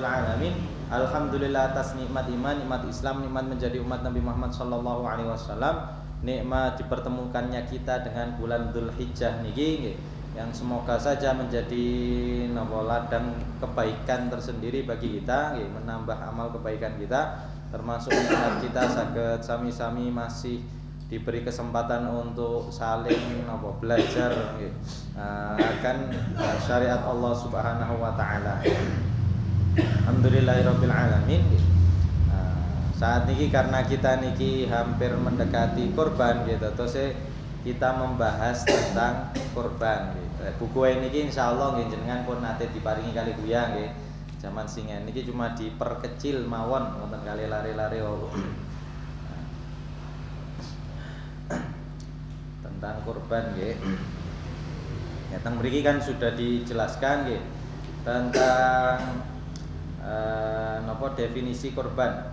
rabbil alamin. Alhamdulillah atas nikmat iman, nikmat Islam, nikmat menjadi umat Nabi Muhammad sallallahu alaihi wasallam, nikmat dipertemukannya kita dengan bulan Dzulhijjah niki yang semoga saja menjadi ladang kebaikan tersendiri bagi kita, menambah amal kebaikan kita, termasuk nikmat kita saged sami-sami masih diberi kesempatan untuk saling belajar akan syariat Allah Subhanahu wa taala. Alhamdulillahirabbil alamin. Saat ini karena kita niki hampir mendekati kurban gitu, terus kita membahas tentang kurban gitu. Buku ini insyaallah nggih jenengan pun nate diparingi kali Buya nggih. Zaman singen niki cuma diperkecil mawon wonten kali lare-lare tentang kurban nggih. Ya teng mriki kan sudah dijelaskan nggih tentang definisi kurban.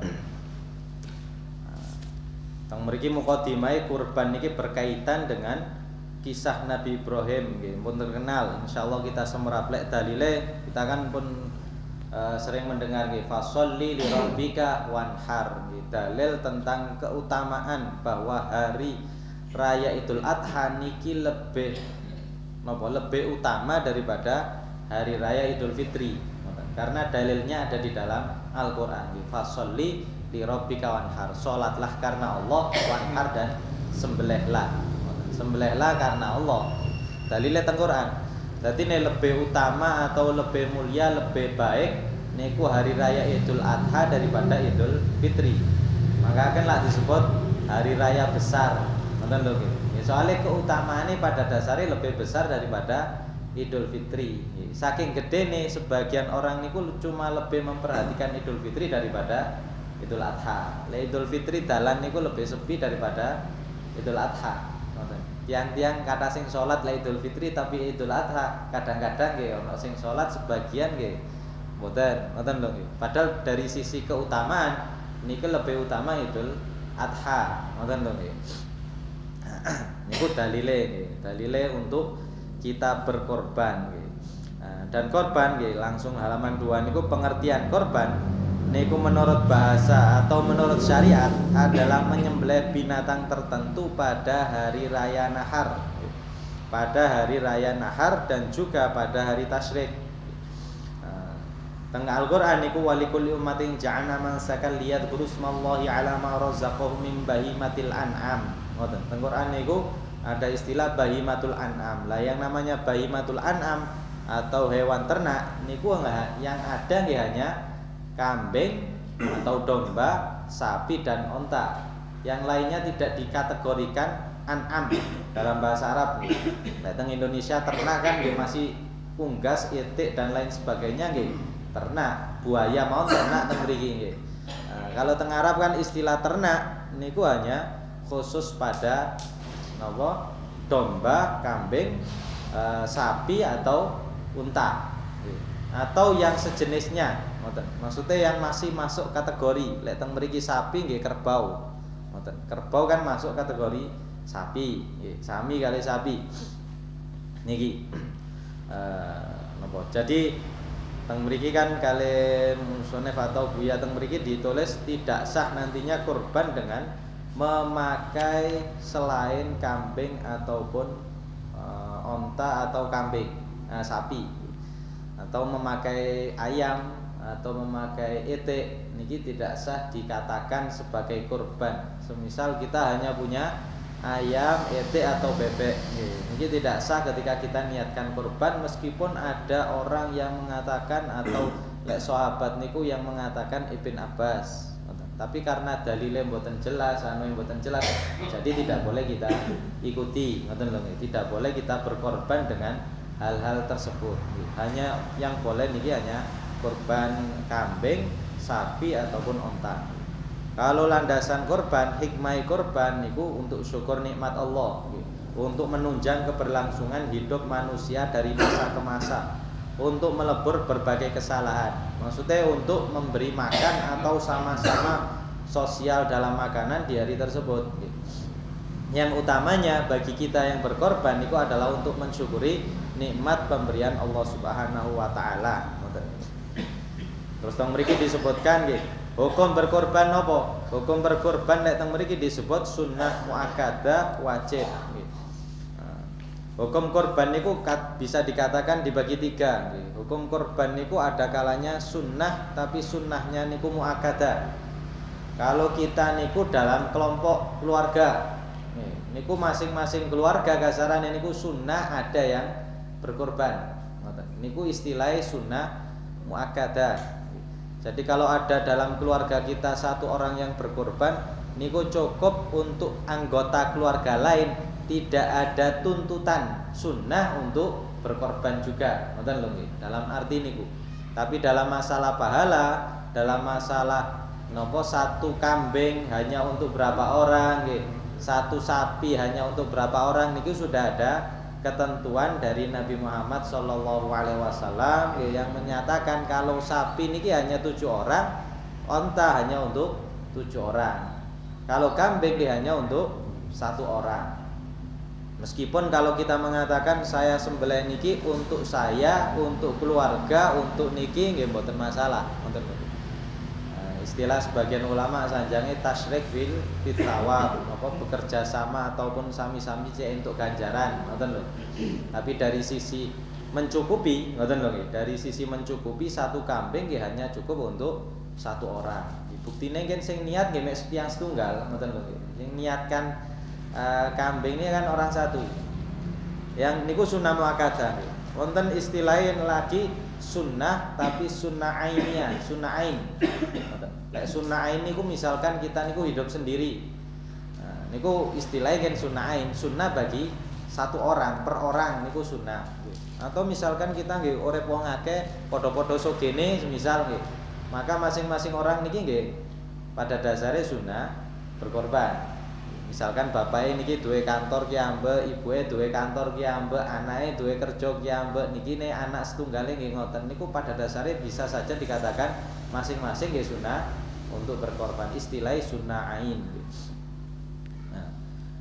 Teng mriki mukadimah kurban niki berkaitan dengan kisah Nabi Ibrahim nggih. Pun terkenal insyaallah kita semeraplek dalile, kita kan pun sering mendengar nggih fasholli li rabbika wanhar nggih. Dalil tentang keutamaan bahwa hari raya Idul Adha niki lebih utama daripada hari raya Idul Fitri. Karena dalilnya ada di dalam Al-Qur'an. Fasholli li rabbika wanhar. Salatlah karena Allah, wanhar dan sembelihlah. Sembelihlah karena Allah. Dalilnya teng Quran. Dadi nek lebih utama atau lebih mulia, lebih baik niku hari raya Idul Adha daripada Idul Fitri. Maka akanlah disebut hari raya besar. Ngoten lho nggih. Ya soalnya keutamaannya pada dasarnya lebih besar daripada Idul Fitri. Saking gede nih sebagian orang niku cuma lebih memperhatikan Idul Fitri daripada Idul Adha. Idul Fitri dalan niku lebih sepi daripada Idul Adha. Tiang-tiang kata sing salat Idul Fitri tapi Idul Adha kadang-kadang nggih ana sing salat sebagian nggih mboten lho nggih. Padahal dari sisi keutamaan niku lebih utama Idul Adha. Ngoten lho nggih. Niku dalile untuk kita berkorban nggih. Dan korban nggih langsung halaman 2 niku pengertian korban niku menurut bahasa atau menurut syariat adalah menyembelih binatang tertentu pada hari raya nahar. Pada hari raya nahar dan juga pada hari tasyrik. Tengah Al-Qur'an niku walikulli ummatin ja'alna mansakan liyadhkuru smallahi 'ala ma razaqahum min bahimatil an'am. Ngoten. Teng Qur'an niku ada istilah bahimatul an'am. Lah yang namanya bahimatul an'am atau hewan ternak niku yang ada nggih hanya kambing atau domba, sapi dan onta. Yang lainnya tidak dikategorikan an'am dalam bahasa Arab. Nah, teng Indonesia ternak kan nggih masih unggas, itik dan lain sebagainya nggih. Ternak, buaya mau ternak teng mriki nggih. Kalau teng Arab kan istilah ternak niku hanya khusus pada napa? Domba, kambing, sapi atau unta. Atau yang sejenisnya. Maksudnya yang masih masuk kategori lek teng mriki sapi nggih kerbau. Kerbau kan masuk kategori sapi, nggih, sami kali sapi. Niki napa? Jadi teng mriki kan kali musonef atau Buya teng mriki ditulis tidak sah nantinya kurban dengan memakai selain kambing ataupun onta atau kambing, sapi, atau memakai ayam atau memakai itik niki tidak sah dikatakan sebagai kurban. Semisal kita hanya punya ayam, itik atau bebek, niki tidak sah ketika kita niatkan kurban meskipun ada orang yang mengatakan atau lek sahabat niku yang mengatakan Ibn Abbas. Tapi karena dalilnya mboten jelas, jadi tidak boleh kita ikuti, ngoten lho. Tidak boleh kita berkorban dengan hal-hal tersebut. Hanya yang boleh niki hanya kurban kambing, sapi ataupun onta. Kalau landasan kurban, hikmah kurban niku untuk syukur nikmat Allah, untuk menunjang keberlangsungan hidup manusia dari masa ke masa, untuk melebur berbagai kesalahan. Maksudnya untuk memberi makan atau sama-sama sosial dalam makanan di hari tersebut. Yang utamanya bagi kita yang berkorban itu adalah untuk mensyukuri nikmat pemberian Allah Subhanahu wa taala. Terus teng mriki disebutkan nggih, hukum berkorban napa? Hukum berkorban nek teng mriki disebut sunnah muakkadah wajib nggih. Hukum korban niku bisa dikatakan dibagi 3 nggih. Hukum korban niku ada kalanya sunnah tapi sunnahnya niku muakkadah. Kalau kita niku dalam kelompok keluarga niku masing-masing keluarga kasarane niku sunnah ada yang berkorban. Niku istilahnya sunnah muakkadah. Jadi kalau ada dalam keluarga kita satu orang yang berkorban, niku cukup untuk anggota keluarga lain, tidak ada tuntutan sunnah untuk berkorban juga. Ngoten lho nggih. Dalam arti niku. Tapi dalam masalah pahala, dalam masalah nopo satu kambing hanya untuk berapa orang nggih. Satu sapi hanya untuk berapa orang niki sudah ada ketentuan dari Nabi Muhammad SAW yang menyatakan kalau sapi niki hanya 7 orang, onta hanya untuk 7 orang. Kalau kambing hanya untuk 1 orang. Meskipun kalau kita mengatakan saya sembelih niki untuk saya, untuk keluarga, untuk niki nggih mboten masalah, mboten. Istilah sebagian ulama sanjange tasyrik fil thawab, apa bekerja sama ataupun sami-sami cek untuk ganjaran, ngoten lho. Tapi dari sisi mencukupi, ngoten lho nggih. Dari sisi mencukupi satu kambing nggih hanya cukup untuk 1 orang. Buktine nggih sing niat nggih mek tiyang setunggal, ngoten lho nggih. Sing niatkan kambing ini kan orang 1. Yang niku sunnah muakkadah. Wonten istilahnya lagi sunnah tapi sunnah ainiyah, sunnah ain. Lek sunnah ain niku misalkan kita niku hidup sendiri. Nah, niku istilahnya kan sunnah ain, sunnah bagi 1 orang per orang niku sunnah. Atau misalkan kita nggih urip wong akeh padha-padha sogene semisal nggih. Maka masing-masing orang niki nggih pada dasarnya sunnah berkorban. Misalkan bapake niki duwe kantor ki ambek, ibuke duwe kantor ki ambek, anake duwe kerja ki ambek, niki ne anak setunggale nggih ngoten niku pada dasarnya bisa saja dikatakan masing-masing nggih sunnah untuk berkorban, istilahnya sunnah ain. Nah,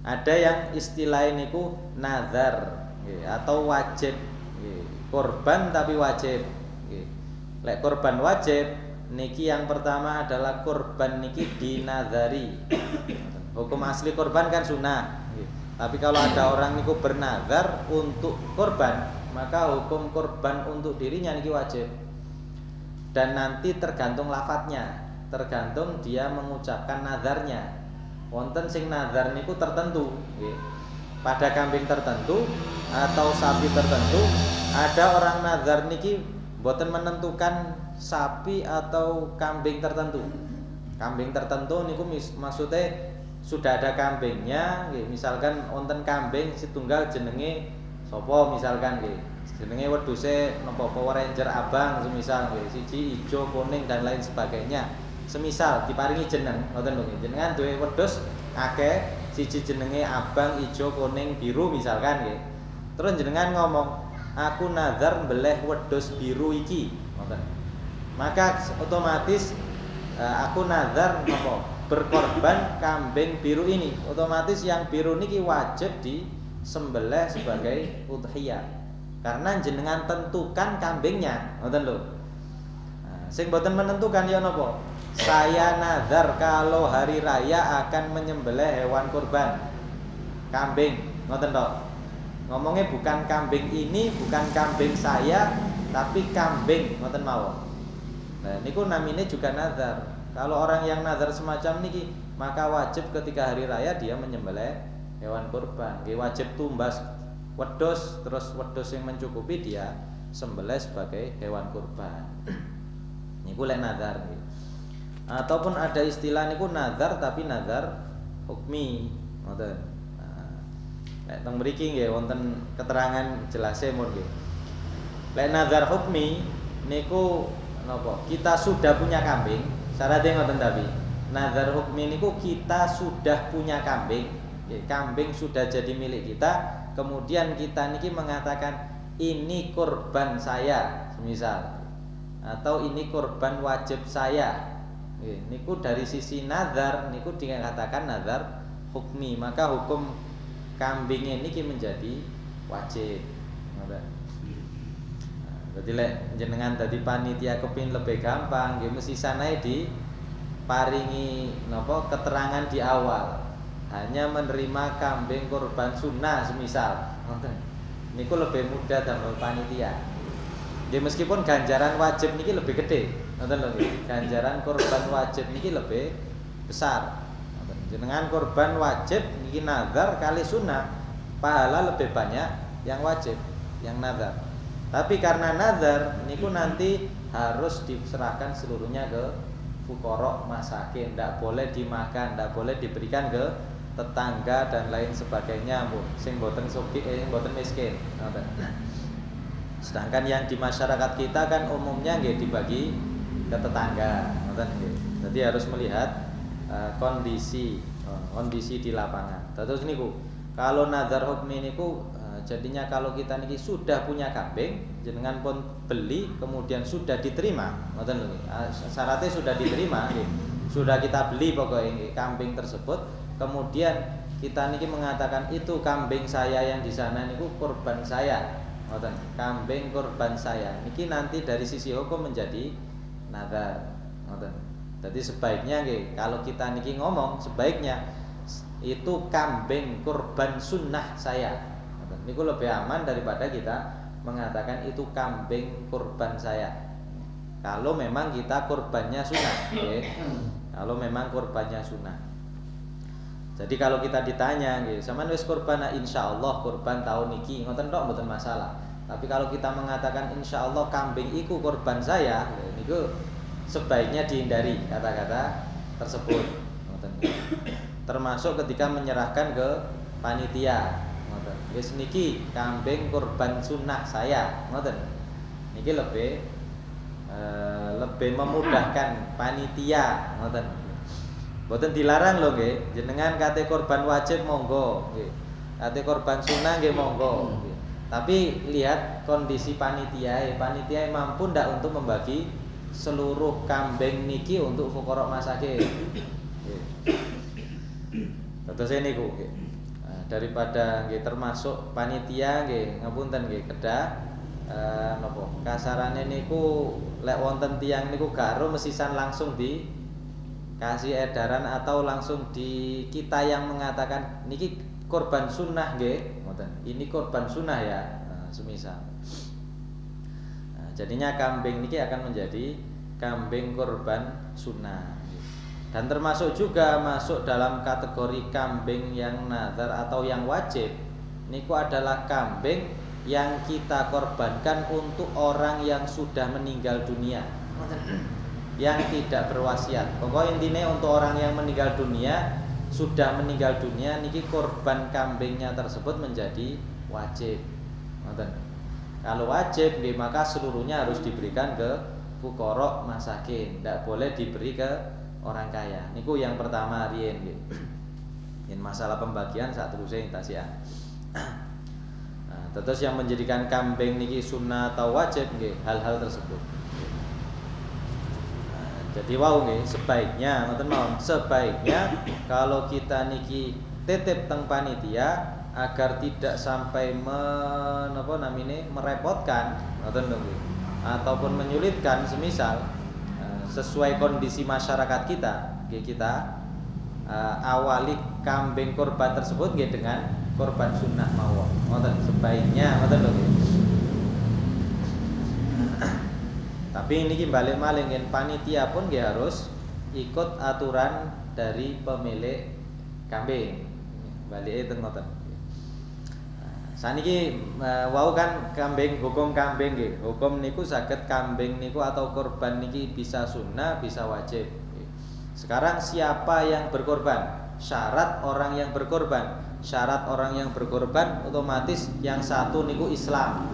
ada yang istilahnya niku nazar atau wajib, korban tapi wajib. Lek korban wajib niki yang pertama adalah korban niki dinazari. Hukum asli korban kan sunnah. Tapi kalau ada orang niku bernazar untuk korban, maka hukum korban untuk dirinya niki wajib. Dan nanti tergantung lafadznya, tergantung dia mengucapkan nazarnya. Wonten sing nazar niku tertentu, pada kambing tertentu atau sapi tertentu. Ada orang nazar niki boten menentukan sapi atau kambing tertentu. Kambing tertentu niku maksudnya sudah ada kambingnya, misalkan wonten kambing setunggal jenenge sapa misalkan nggih. Jenenge wedhuse napa Power Ranger abang semisal nggih, siji ijo, kuning dan lain sebagainya. Semisal diparingi jeneng, ngoten lho nggih. Jenengan duwe wedhus akeh, siji jenenge abang, ijo, kuning, biru misalkan nggih. Terus jenengan ngomong, "Aku nazar mbeleh wedhus biru iki." Ngoten. Maka otomatis aku nazar napa? Berkorban kambing biru ini. Otomatis yang biru niki wajib disembelih sebagai udhiyah. Karena jenengan tentukan kambingnya, ngoten lho. Nah, sing boten menentukan ya napa? Saya nazar kalau hari raya akan menyembelih hewan kurban. Kambing, ngoten tok. Ngomongnya bukan kambing ini, bukan kambing saya, tapi kambing, ngoten mawon. Nah, niku namine juga nazar. Kalau orang yang nazar semacam niki, maka wajib ketika hari raya dia menyembelih hewan kurban. Dia wajib tumbas wedhus, terus wedhus yang mencukupi dia sembelih sebagai hewan kurban. Niku lek nazar. Ataupun ada istilah niku nazar tapi nazar hukmi, ngoten. Lek teng mriki nggih wonten keterangan jelase mun nggih. Lek nazar hukmi niku napa? Kita sudah punya kambing. Syaratnya ngoten tapi nazar hukmi niku kita sudah punya kambing, kambing sudah jadi milik kita, kemudian kita niki mengatakan ini kurban saya, semisal, atau ini kurban wajib saya. Niku dari sisi nazar niku dikatakan nazar hukmi, maka hukum kambing ini menjadi wajib. Dadi lek jenengan dadi panitia kepin lebih gampang, nggih mesti sanae di paringi napa keterangan di awal. Hanya menerima kambing kurban sunnah semisal. Ngoten. Niku lebih mudah damel panitia. Nggih meskipun ganjaran wajib niki lebih gede. Ngoten lho nggih. Ganjaran kurban wajib niki lebih besar. Ngoten. Jenengan kurban wajib niki nazar kali sunnah, pahala lebih banyak yang wajib, yang nazar. Tapi karena nazar niku nanti harus diserahkan seluruhnya ke fuqara masakin, ndak boleh dimakan, ndak boleh diberikan ke tetangga dan lain sebagainya, Bu. Sing mboten sugih, mboten miskin. Sedangkan yang di masyarakat kita kan umumnya nggih dibagi ke tetangga, ngoten nggih. Jadi harus melihat kondisi di lapangan. Terus niku, kalau nazar hukmi niku jadinya kalau kita niki sudah punya kambing, jenengan pun beli kemudian sudah diterima, ngoten lho. Syaratnya sudah diterima nggih. Sudah kita beli pokoknya kambing tersebut, kemudian kita niki mengatakan itu kambing saya yang di sana niku kurban saya. Ngoten. Kambing kurban saya. Niki nanti dari sisi hukum menjadi nazar. Ngoten. Jadi sebaiknya nggih kalau kita niki ngomong sebaiknya itu kambing kurban sunnah saya. Niku lebih aman daripada kita mengatakan itu kambing kurban saya. Kalau memang kita kurbannya sunnah, okay? Kalau memang kurbannya sunnah. Jadi kalau kita ditanya, okay, sampean wis kurban, insyaallah kurban tahun niki, ngoten tok mboten masalah. Tapi kalau kita mengatakan insyaallah kambing iku kurban saya, niku sebaiknya dihindari kata-kata tersebut. Ngoten. Termasuk ketika menyerahkan ke panitia. Wis niki kambing kurban sunnah saya, ngoten. Niki lebih memudahkan panitia, ngoten. Mboten dilarang lho nggih, jenengan kate kurban wajib monggo, nggih. Kate kurban sunnah nggih monggo, nggih. Tapi lihat kondisi panitia, panitia mampu ndak untuk membagi seluruh kambing niki untuk fuqara masakin. Nggih. Terus niku nggih. Daripada nggih termasuk panitia nggih ngapunten nggih kedah napa kasarane niku lek wonten tiyang niku garo mesisan langsung di kasih edaran atau langsung di kita yang mengatakan niki korban sunnah nggih ngoten ini korban sunnah ya semisal jadinya kambing niki akan menjadi kambing korban sunnah. Dan termasuk juga masuk dalam kategori kambing yang nazar atau yang wajib. Niku adalah kambing yang kita korbankan untuk orang yang sudah meninggal dunia, yang tidak berwasiat. Pokoknya intinya untuk orang yang meninggal dunia, sudah meninggal dunia, niki korban kambingnya tersebut menjadi wajib. Kalau wajib, maka seluruhnya harus diberikan ke fuqara masakin, tidak boleh diberi ke orang kaya. Niku yang pertama riyen nggih. Yen masalah pembagian saat terusé tasian. Nah, terus yang menjadikan kambing niki sunnah atau wajib nggih hal-hal tersebut. Nah, jadi wau nggih sebaiknya ngoten mawon, sebaiknya kalau kita niki titip teng panitia agar tidak sampai merepotkan ngoten lho nggih ataupun menyulitkan semisal sesuai kondisi masyarakat kita awali kambing korban tersebut nggih dengan korban sunnah mawon. Ngoten sebaiknya ngoten lho nggih. Tapi niki balik malih yen panitia pun nggih harus ikut aturan dari pemilik kambing. Balike ten ngoten. Saniki wau kan kambing hukum kambing nggih. Hukum niku saged kambing niku atau korban niki bisa sunnah, bisa wajib. Sekarang siapa yang berkorban? Syarat orang yang berkorban. Syarat orang yang berkorban otomatis yang satu niku Islam.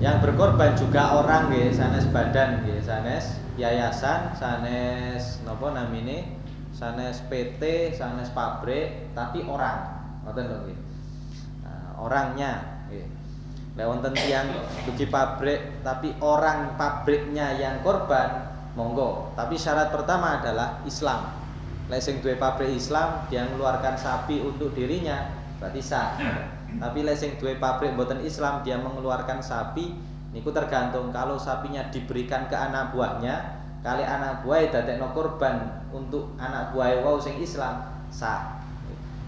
Yang berkorban juga orang nggih, sanes badan nggih, sanes yayasan, sanes napa namine? Sanes PT, sanes pabrik, tapi orang. Ngoten lho nggih. Orangnya lek wonten tiyang dugi pabrik tapi orang pabriknya yang korban monggo, tapi syarat pertama adalah Islam. Lek sing duwe pabrik Islam dia mengeluarkan sapi untuk dirinya berarti sah. Tapi lek sing duwe pabrik mboten Islam dia mengeluarkan sapi Niku tergantung, kalau sapinya diberikan ke anak buahnya, kali anak buah dadekno korban untuk anak buah wau sing Islam sah.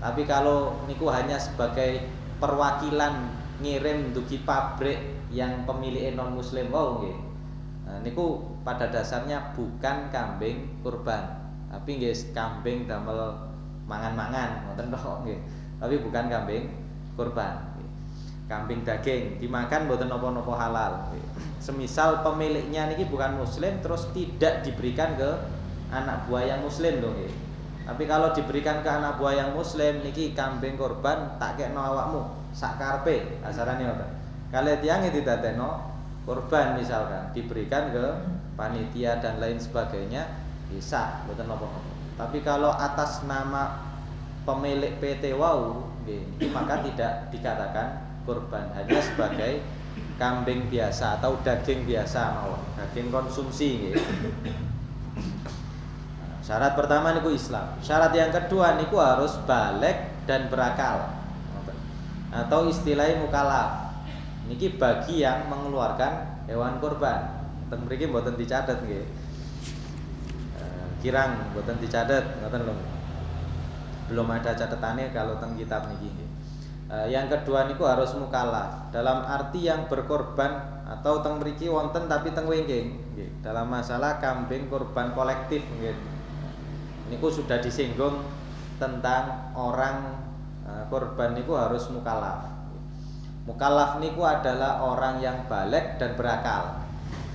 Tapi kalau niku hanya sebagai perwakilan ngirim dugi pabrik yang pemilik non muslim wau nggih. Nah, niku pada dasarnya bukan kambing kurban, tapi nggih kambing damel mangan-mangan ngoten tok nggih. Tapi bukan kambing kurban. Kambing daging dimakan mboten napa-napa halal. Semisal pemiliknya niki bukan muslim terus tidak diberikan ke anak buah yang muslim lho nggih. Tapi kalau diberikan ke anak buah yang muslim niki kambing kurban tak kekno awakmu sak karepe asarane ngoten. Kale tiyang didadekno kurban misalkan diberikan ke panitia dan lain sebagainya bisa mboten napa-napa. Tapi kalau atas nama pemilik PT wau nggih maka tidak dikatakan kurban, hanya sebagai kambing biasa atau daging biasa mawon, daging konsumsi nggih. Syarat pertama niku Islam. Syarat yang kedua niku harus baligh dan berakal. Atau istilahnya mukallaf. Niki bagi yang mengeluarkan hewan kurban. Teng mriki mboten dicatet nggih. Kirang mboten dicatet, ngoten lho. Belum ada catatannya kalau teng kitab niki nggih. Yang kedua niku harus mukallaf. Dalam arti yang berkorban atau teng mriki wonten tapi teng wingking nggih. Dalam masalah kambing kurban kolektif nggih. Niku sudah disinggung tentang orang korban niku harus mukallaf. Mukallaf niku adalah orang yang baligh dan berakal.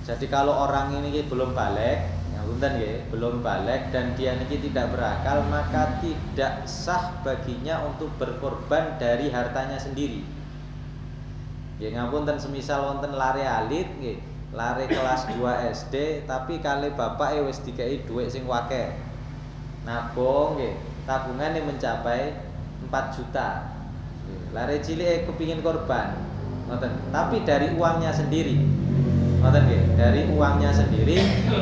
Jadi kalau orang ini belum baligh, ngapunten nggih, belum baligh dan dia niki tidak berakal, maka tidak sah baginya untuk berkorban dari hartanya sendiri. Nggih ngapunten, semisal wonten lare alit nggih, lare kelas 2 SD tapi kali bapake wis dikei dhuwit sing wakeh. Nabung nggih, tabungane mencapai 4 juta. Lare cilik kepingin korban, ngoten. Tapi dari uangnya sendiri, ngoten nggih, dari uangnya sendiri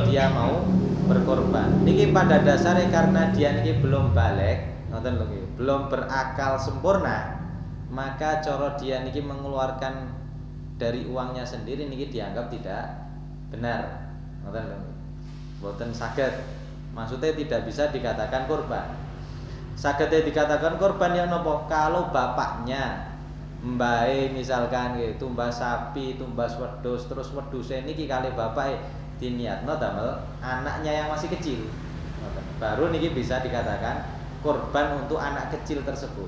dia mau berkorban. Niki pada dasarnya karena dia niki belum baligh, ngoten lho nggih, belum berakal sempurna, maka cara dia niki mengeluarkan dari uangnya sendiri niki dianggap tidak benar, ngoten lho. Mboten saged. Maksudnya tidak bisa dikatakan korban. Sagede dikatakan korban yang nopo kalau bapaknya mbae misalkan nggih tumbas sapi, tumbas wedhus, terus wedhuse niki kali bapake diniatno damel anaknya yang masih kecil. Baru niki bisa dikatakan korban untuk anak kecil tersebut.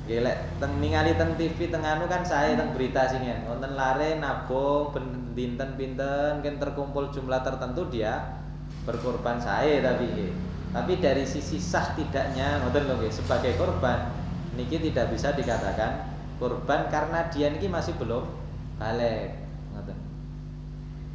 Nggih lek teng ningali teng TV teng anu kan saya teng berita singen wonten lare nabung dinten pinten kan terkumpul jumlah tertentu dia berkorban saya tapi dari sisi sah tidaknya ngoten lho nggih sebagai korban niki tidak bisa dikatakan korban karena dia niki masih belum baligh ngoten.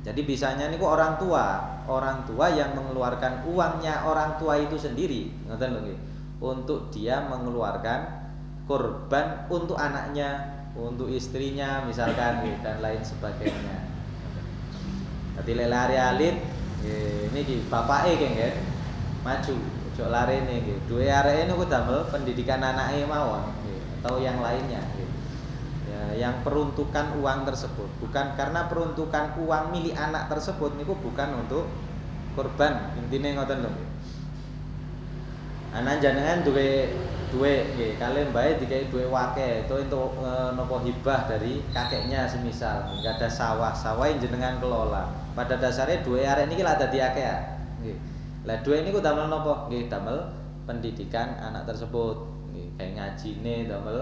Jadi bisanya niku orang tua yang mengeluarkan uangnya orang tua itu sendiri ngoten lho nggih untuk dia mengeluarkan korban untuk anaknya, untuk istrinya misalkan dan lain sebagainya. Dadi lare alit niki bapake nggih maju ojo larene nggih. Duwe areke niku damel pendidikan anake mawon nggih atau yang lainnya nggih. Ya, yang peruntukan uang tersebut bukan karena peruntukan uang milik anak tersebut niku bukan untuk korban. Intine ngoten lho nggih. Anak jenengan duwe nggih, kalian mbae dikai duwe wakeh itu untuk napa hibah dari kakeknya semisal enggak ada sawah jenengan kelola. Pada dasarnya duwe arek niki lak dadi akeh nggih. Lah duwe niku damel napa? Nggih damel pendidikan anak tersebut. Nggih, kayak ngajine damel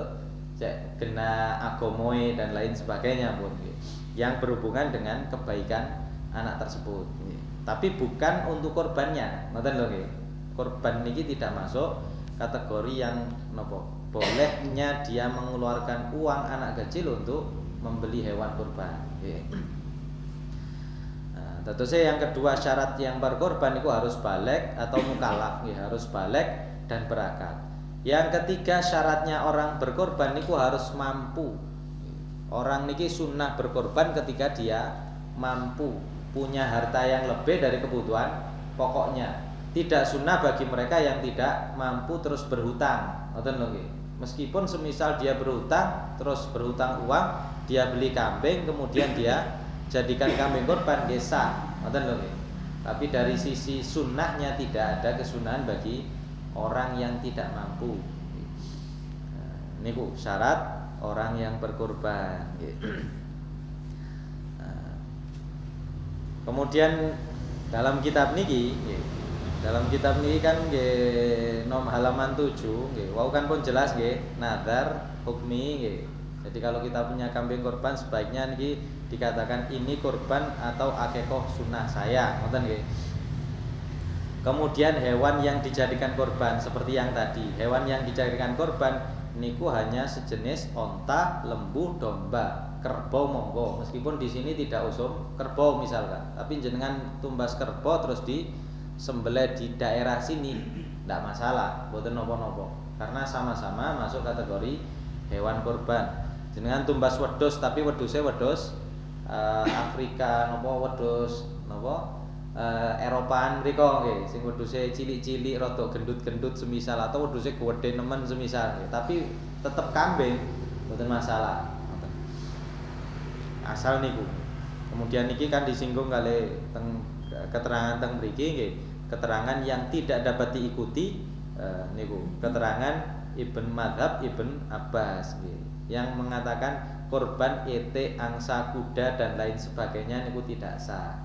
cek kena agamoe dan lain sebagainya pun nggih. Yang berhubungan dengan kebaikan anak tersebut nggih. Tapi bukan untuk korbannya. Ngoten lho nggih. Korban niki tidak masuk kategori yang nopo bolehnya dia mengeluarkan uang anak kecil untuk membeli hewan kurban. Nah, tentu saja yang kedua syarat yang berkorban itu harus baligh atau mukallaf, harus baligh dan berakal. Yang ketiga syaratnya orang berkorban itu harus mampu. Orang niki sunnah berkorban ketika dia mampu, punya harta yang lebih dari kebutuhan pokoknya. Tidak sunnah bagi mereka yang tidak mampu terus berhutang. Ngoten lho nggih. Meskipun semisal dia berhutang terus berhutang uang dia beli kambing kemudian dia jadikan kambing kurban nggih sah, ngoten lho nggih. Tapi dari sisi sunnahnya tidak ada kesunahan bagi orang yang tidak mampu. Niku syarat orang yang berkurban. Kemudian dalam kitab niki kan nom halaman 7 wau kan pun jelas nazar hukmi Jadi kalau kita punya kambing kurban sebaiknya niki dikatakan ini kurban atau akikoh sunnah saya, ngoten nggih. Kemudian hewan yang dijadikan kurban seperti yang tadi, hewan yang dijadikan kurban niku hanya sejenis onta, lembu, domba, kerbau monggo. Meskipun di sini tidak usum kerbau misalkan, tapi jenengan tumbas kerbau terus disembelih di daerah sini tidak masalah, boten nopo-nopo. Karena sama-sama masuk kategori hewan kurban. Jenengan tumbas wedhus tapi wedhuse wedhus Afrika nopo wedhus nopo Eropaan mriko nggih, sing wedhuse cilik-cilik rada gendut-gendut semisal atau wedhuse gedhe nemen semisal nggih, tapi tetep kambing mboten masalah. Asal niku. Kemudian niki kan disinggung kali keterangan teng mriki nggih, keterangan yang tidak dapat diikuti niku, keterangan Ibn Madhab Ibn Abbas nggih, yang mengatakan korban ete angsa kuda dan lain sebagainya niku tidak sah.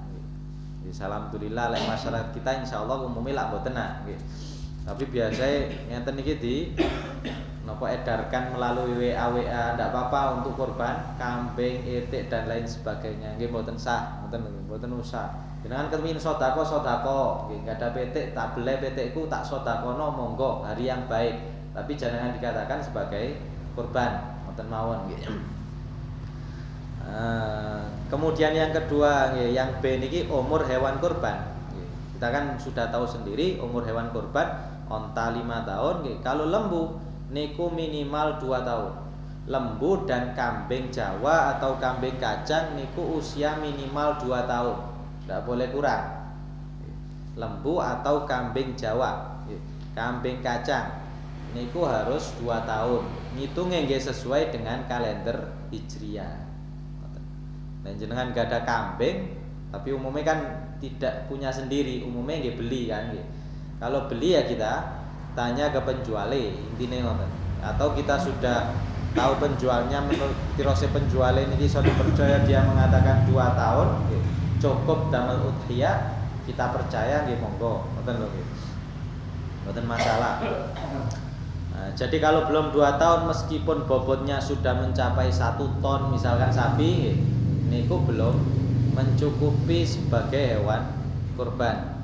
Alhamdulillah lek masyarakat kita insyaallah umumnya lak mboten nggih. Tapi biasanya ngeten niki di napa edarkan melalui WA ndak apa-apa untuk korban kambing, etik dan lain sebagainya. Nggih mboten sah, mboten usah. Jenengan kepengin sedekah nggih, enggak ada petik tak beleh petikku tak sedekahno monggo, hari yang baik. Tapi jangan dikatakan sebagai korban, mboten mawon nggih. Kemudian yang kedua yang B niki umur hewan kurban. Kita kan sudah tahu sendiri umur hewan kurban onta 5 tahun. Kalau lembu niku minimal 2 tahun. Lembu dan kambing Jawa atau kambing kacang niku usia minimal 2 tahun. Tidak boleh kurang. Lembu atau kambing Jawa, kambing kacang niku harus 2 tahun. Ngitungnya sesuai dengan kalender Hijriah. Dan jenengan gak ada kambing, tapi umumnya kan tidak punya sendiri, umumnya nggih beli kan nggih. Kalau beli ya kita tanya ke penjualnya, intinya ngoten. Atau kita sudah tahu penjualnya, menurut tirose penjualnya ini bisa dipercaya, dia mengatakan 2 tahun nggih, cukup damel udhiyah, kita percaya nggih monggo, ngoten lho nggih. Mboten masalah. Nah, jadi kalau belum 2 tahun meskipun bobotnya sudah mencapai 1 ton misalkan sapi nggih, niku belum mencukupi sebagai hewan kurban.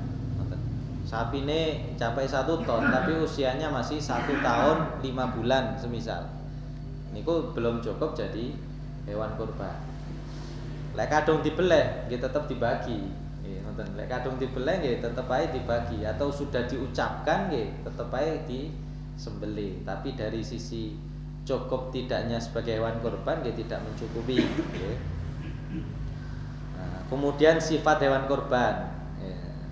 Sapi ini capai 1 ton tapi usianya masih 1 tahun 5 bulan semisal, niku belum cukup jadi hewan kurban. Lek kadung dibeleh nggih tetep dibagi, nggih ngoten. Lek kadung dibeleh nggih tetep ae dibagi, atau sudah diucapkan nggih tetep ae disembelih. Tapi dari sisi cukup tidaknya sebagai hewan kurban nggih tidak mencukupi, nggih. Kemudian sifat hewan kurban.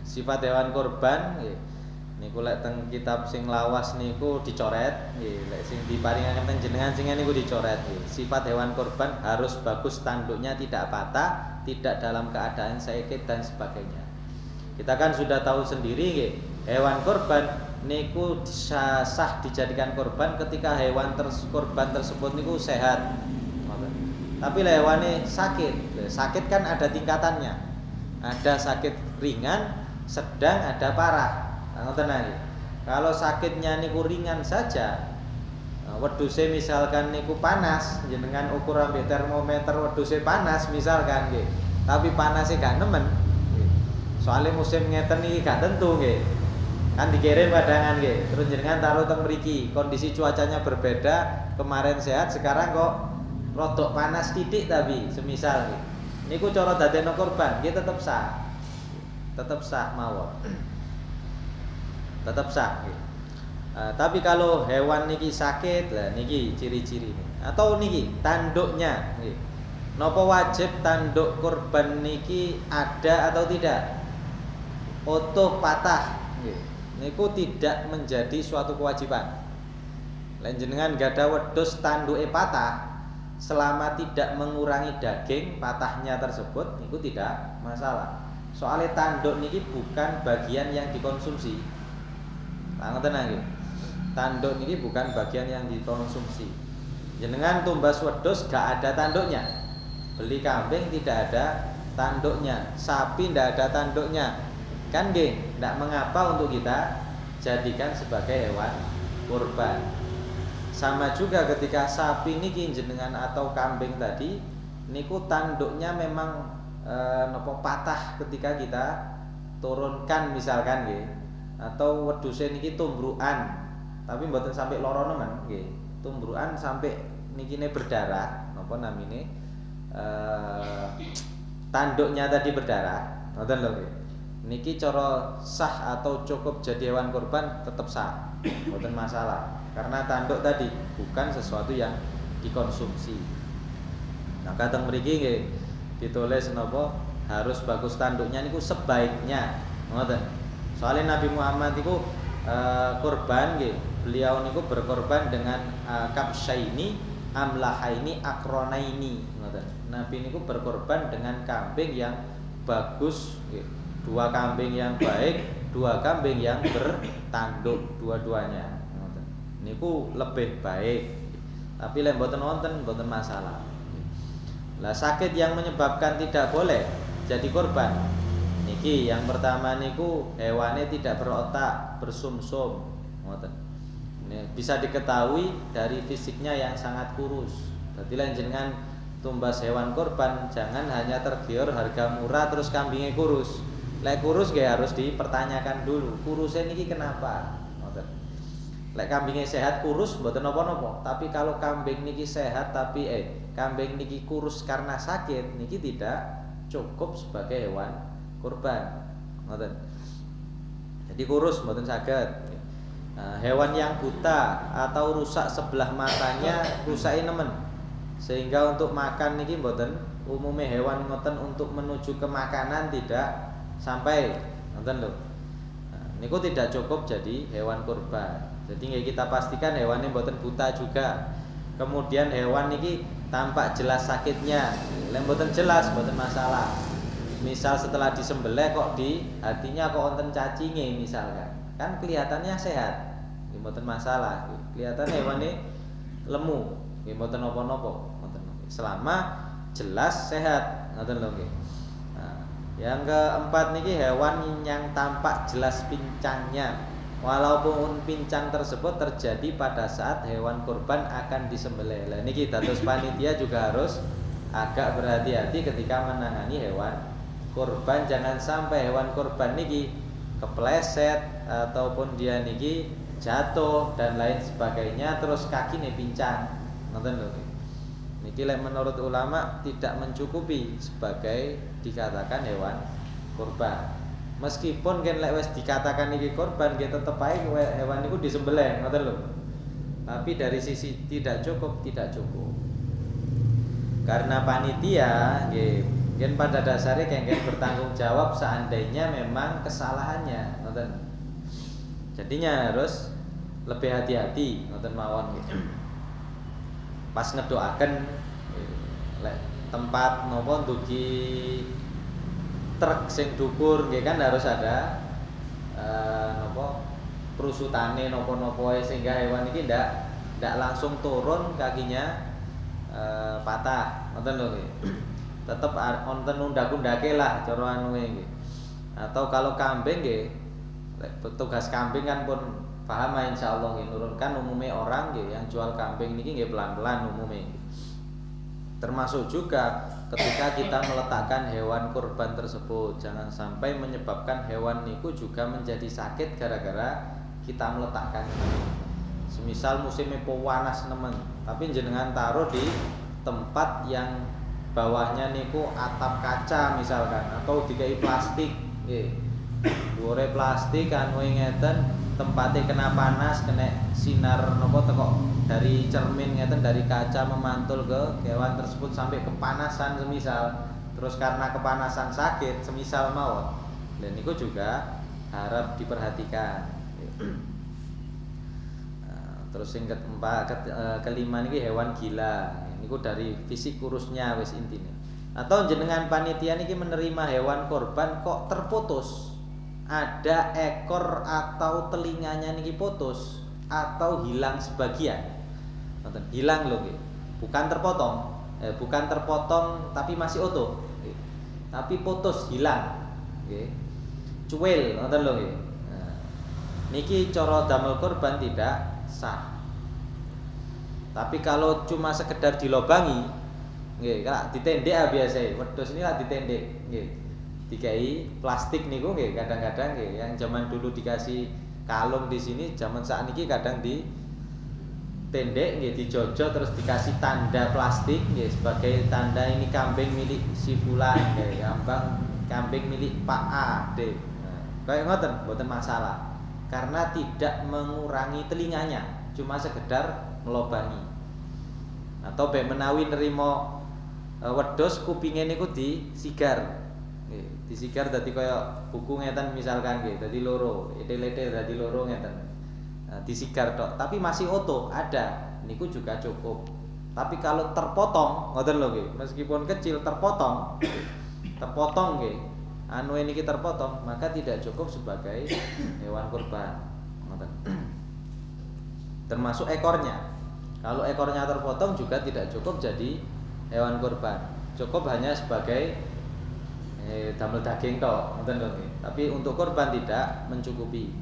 Sifat hewan kurban niku lek teng kitab sing lawas niku dicoret nggih, lek sing diparingaken teng jenengan sing niku dicoret nggih. Sifat hewan kurban harus bagus, tanduknya tidak patah, tidak dalam keadaan sakit dan sebagainya. Kita kan sudah tahu sendiri nggih, hewan kurban niku sah dijadikan kurban ketika hewan kurban tersebut niku sehat. Tapi hewane sakit. Sakit kan ada tingkatannya. Ada sakit ringan, sedang, ada parah. Ngoten nggih. Kalau sakitnya niku ringan saja, wedhuse misalkan niku panas, jenengan ukur ambek termometer wedhuse panas misalkan nggih. Tapi panasnya gak nemen. Soalnya musim ngeten iki gak tentu nggih. Kan dikirim padangan nggih. Terus jenengan taruh teng mriki, kondisi cuacanya berbeda, kemarin sehat, sekarang kok rodok panas titik tapi semisal nggih. Niku cara dadekno kurban nggih tetep sah. Tetep sah mawon. Tetep sah nggih. Tapi kalau hewan niki sakit, lah niki ciri-ciri atau niki tanduknya nggih. Napa wajib tanduk kurban niki ada atau tidak? Utuh patah nggih. Niku tidak menjadi suatu kewajiban. Lan jenengan gada wedhus tanduke patah, selama tidak mengurangi daging patahnya tersebut itu tidak masalah. Soalnya tanduk niki bukan bagian yang dikonsumsi. Lah ngoten nggih. Tanduk niki bukan bagian yang dikonsumsi. Jenengan tumbas wedhus gak ada tanduknya. Beli kambing tidak ada tanduknya, sapi tidak ada tanduknya. Kan nggih, tidak mengapa untuk kita jadikan sebagai hewan kurban. Sama juga ketika sapi niki jenengan atau kambing tadi niku tanduknya memang nopo patah ketika kita turunkan misalkan nggih, atau wedhuse niki tumbrukan tapi mboten sampai loro nemen nggih, tumbrukan sampai nikine berdarah napa namine tanduknya tadi berdarah ngoten lho nggih. Niki cara sah atau cukup jadi hewan kurban tetap sah, mboten masalah karena tanduk tadi bukan sesuatu yang dikonsumsi. Nah kateng mriki nggih ditulis napa harus bagus tanduknya niku sebaiknya ngoten. Soalnya Nabi Muhammad niku kurban nggih, beliau niku berkorban dengan kabsyaini amlahaini akronaini ngoten. Nabi niku berkorban dengan kambing yang bagus nggih, dua kambing yang baik, dua kambing yang bertanduk dua-duanya ngoten. Niku lebih baik. Tapi lek mboten wonten mboten masalah. Lah sakit yang menyebabkan tidak boleh jadi korban. Niki yang pertama niku hewannya tidak berotak, bersumsum, ngoten. Ini bisa diketahui dari fisiknya yang sangat kurus. Dadi lan jenengan tumbas hewan korban jangan hanya tergiur harga murah terus kambingnya kurus. Lek kurus nggih harus dipertanyakan dulu, kurusnya niki kenapa? Ngoten. Lek kambingnya sehat kurus mboten napa-napa, tapi kalau kambing niki sehat tapi kambing niki kurus karena sakit niki tidak cukup sebagai hewan kurban. Ngoten. Jadi kurus mboten saged. Nah, hewan yang buta atau rusak sebelah matanya rusake nemen. Sehingga untuk makan niki mboten umumnya hewan ngoten untuk menuju ke makanan tidak sampai ngoten lho. Nah, niku tidak cukup jadi hewan kurban. Jadi nggih kita pastikan hewannya mboten buta juga. Kemudian hewan niki tampak jelas sakitnya. Lek mboten jelas mboten masalah. Misal setelah disembelih kok di hatinya kok wonten cacinge misalkan. Kan kelihatannya sehat. Nggih mboten masalah. Kelihatan hewannya lemu, nggih mboten napa-napa, ngoten. Selama jelas sehat, ngoten lho nggih. Nah, yang keempat niki hewan yang tampak jelas pincangnya. Walaupun pincang tersebut terjadi pada saat hewan kurban akan disembelih. Lah niki dados panitia juga harus agak berhati-hati ketika menangani hewan kurban. Jangan sampai hewan kurban niki kepleset ataupun dia niki jatuh dan lain sebagainya terus kakinya pincang. Ngoten lho. Niki lek menurut ulama tidak mencukupi sebagai dikatakan hewan kurban. Meskipun kan lek wis dikatakan iki korban nggih tetep ae hewan niku disembelih ngoten lho. Tapi dari sisi tidak cukup. Karena panitia nggih pada dasarnya kengken bertanggung jawab seandainya memang kesalahannya ngoten. Jadinya harus lebih hati-hati ngoten mawon nggih. Pas ngedoaken lek tempat napa ndugi truk sing dukur nggih kan harus ada napa prusutane napa-napa sehingga hewan iki ndak langsung turun kakinya patah ngoten lho nggih. Tetep wonten undak-undake lah cara anune nggih. Atau kalau kambing nggih petugas kambing kan pun paham insyaallah nggih nurunkan umumnya orang nggih yang jual kambing niki nggih pelan-pelan umumnya. Termasuk juga ketika kita meletakkan hewan kurban tersebut jangan sampai menyebabkan hewan niku juga menjadi sakit gara-gara kita meletakkan. Semisal musimnya panas nemen, tapi jenengan taruh di tempat yang bawahnya niku atap kaca misalkan atau dikai plastik nggih. Dhuwure plastik anu ngeten tempatnya kena panas, kena sinar napa teko dari cermin ngeten dari kaca memantul ke hewan tersebut sampai kepanasan semisal. Terus karena kepanasan sakit semisal mawon. Dan niku juga harap diperhatikan. Nah, terus yang kelima niki hewan gila. niku dari fisik kurusnya wis intine. Atau jenengan panitia niki menerima hewan korban kok terputus, ada ekor atau telinganya niki putus atau hilang sebagian, hilang loh, bukan terpotong, bukan terpotong tapi masih utuh, tapi putus hilang, cuil, nonton loh, niki coro damel korban tidak sah. Tapi kalau cuma sekedar dilobangi, nggih, kalau ditendek biasa, wedhus ini lah ditendek, nggih. Dikai plastik niku nggih, kadang-kadang nggih, yang zaman dulu dikasih kalung di sini, zaman saat ini kadang ditendek nggih, dijojo terus dikasih tanda plastik nggih sebagai tanda ini kambing milik si fulan, nggih, kambing milik Pak A, D. Nah, kayak ngoten, mboten masalah. Karena tidak mengurangi telinganya, cuma sekedar melobangi. Atau bek menawi nerimo wedhus kupinge niku disigar. Nggih, disigar dadi kaya buku ngeten misalkan nggih, dadi loro, etel-etel dadi loro ngeten. Nah, disigar tok, tapi masih utuh ada, niku juga cukup. Tapi kalau terpotong, ngoten lho nggih, meskipun kecil terpotong nggih. Anu niki terpotong, maka tidak cukup sebagai hewan kurban. Ngoten. Termasuk ekornya. Kalau ekornya terpotong juga tidak cukup jadi hewan kurban, cukup hanya sebagai damel daging tok, ngoten lho nggih. Tapi untuk kurban tidak mencukupi.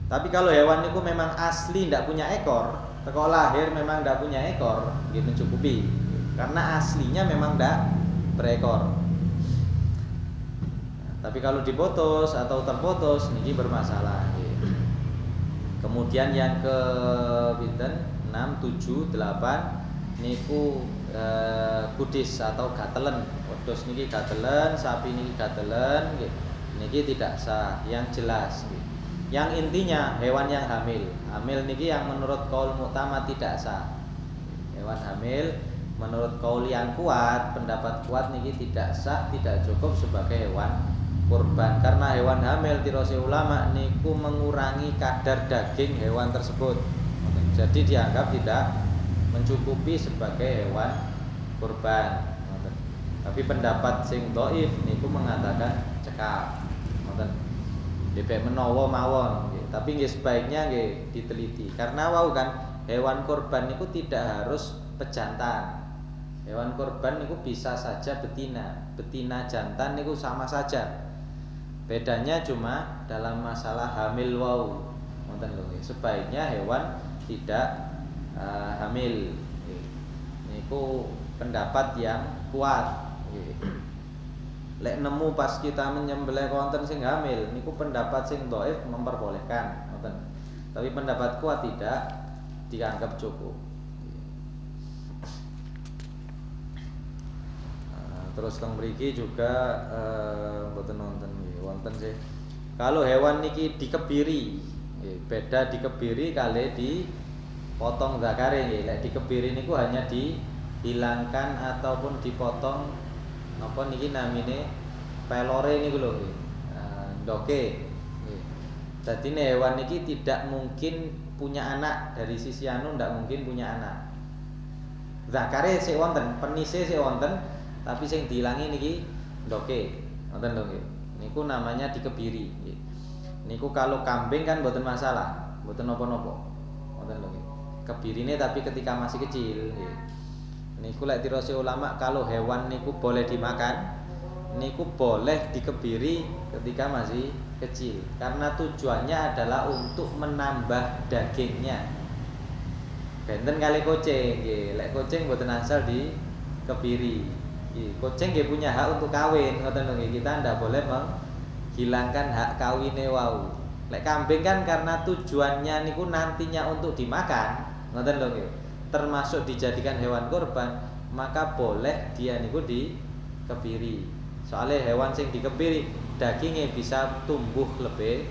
Tapi kalau hewan itu memang asli tidak punya ekor, teko lahir memang tidak punya ekor, nggih mencukupi. Karena aslinya memang tidak berekor. Nah, tapi kalau diputus atau terputus niki bermasalah. Kemudian yang ke pinten 6, 7, 8 niku kudis atau gatelen. Wedhus niki gatelen, sapi niki gatelen nggih. Niki tidak sah, yang jelas nggih. Yang intinya hewan yang hamil. Hamil niki yang menurut kaul muktamad tidak sah. Hewan hamil menurut kaul yang kuat, pendapat kuat niki tidak sah, tidak cukup sebagai hewan kurban. Karena hewan hamil tirose ulama niku mengurangi kadar daging hewan tersebut. Jadi dianggap tidak mencukupi sebagai hewan kurban. Tapi pendapat sing dhaif niku mengatakan cekap. Ngoten. Dipek menawa mawon nggih. Tapi nggih sebaiknya nggih diteliti. Karena wau kan hewan kurban niku tidak harus pejantan. Hewan kurban niku bisa saja betina. Betina jantan niku sama saja. Bedanya cuma dalam masalah hamil wau. Ngoten lho nggih. Sebaiknya hewan tidak hamil. Niku pendapat yang kuat. Lek nemu pas kita menyembelih wonten sing hamil, niku pendapat sing dhaif memperbolehkan, ngoten. Tapi pendapat kuat tidak dianggap cukup. Terus teng mriki juga mboten wonten wonten sih. Kalau hewan niki dikebiri, beda dikebiri kali dipotong zakare nggih. Lek dikebiri niku hanya dihilangkan ataupun dipotong napa niki namine pelore niku lho nggih. Ndoke nggih. Dadi hewan niki tidak mungkin punya anak, dari sisi anu ndak mungkin punya anak. Zakare sik wonten, penise sik wonten, tapi sing diilangi niki ndoke. Ngoten lho nggih. Niku namanya dikebiri nggih. Niku kalau kambing kan mboten masalah, mboten napa-napa. Ngoten lho nggih. Kebirine tapi ketika masih kecil nggih. Niku lek tirose ulama kalau hewan niku boleh dimakan, niku boleh dikebiri ketika masih kecil. Karena tujuannya adalah untuk menambah dagingnya. Benten kali kucing nggih. Lek kucing mboten asal dikebiri. Kucing nggih punya hak untuk kawin, ngoten lho nggih. Kita ndak boleh menghilangkan hak kawine wau. Lek kambing kan karena tujuannya niku nantinya untuk dimakan, ngoten lho nggih. Termasuk dijadikan hewan kurban, maka boleh dia niku dikebiri. Soalnya hewan sing dikebiri dagingnya bisa tumbuh lebih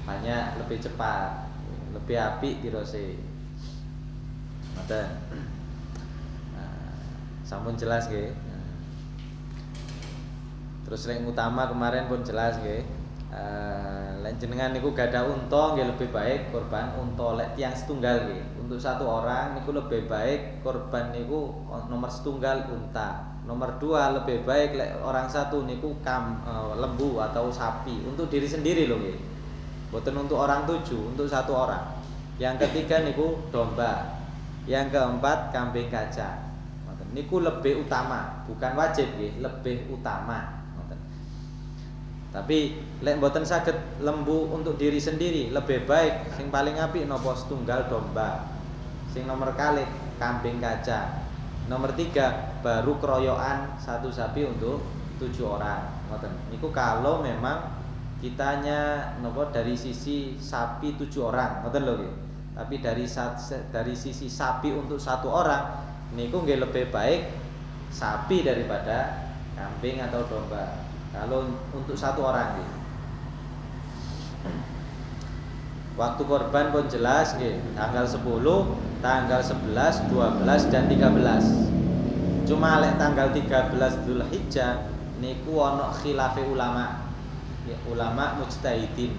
banyak, lebih cepat, lebih apik tirose. Ngoten. Nah, sampun jelas nggih. Terus yang utama kemarin pun jelas nggih. Lek jenengan niku gadah unta nggih lebih baik korban unta. Lek tiyang setunggal nggih, untuk satu orang niku lebih baik korban niku nomor setunggal unta. Nomor 2 lebih baik lek orang satu niku lembu atau sapi untuk diri sendiri lho nggih. Boten untuk orang 7, untuk satu orang. Yang ketiga niku domba. Yang keempat kambing kaca. Ngoten. Niku lebih utama, bukan wajib nggih, lebih utama. Ngoten. Tapi lek mboten saged lembu untuk diri sendiri, lebih baik sing paling apik napa setunggal domba. Sing nomor kalih kambing kaca. Nomor 3 baru keroyokan satu sapi untuk 7 orang. Ngoten. Niku kalau memang kitanya nopo dari sisi sapi 7 orang, ngoten lho nggih. Tapi dari sisi sapi untuk satu orang niku nggih lebih baik sapi daripada kambing atau domba. Kalau untuk satu orang nggih. Waktu korban pun jelas nggih, tanggal 10, tanggal 11, 12 dan 13. Cuma lek tanggal 13 Dzulhijjah niku ana khilafe ulama. Ya, ulama mujtahidin.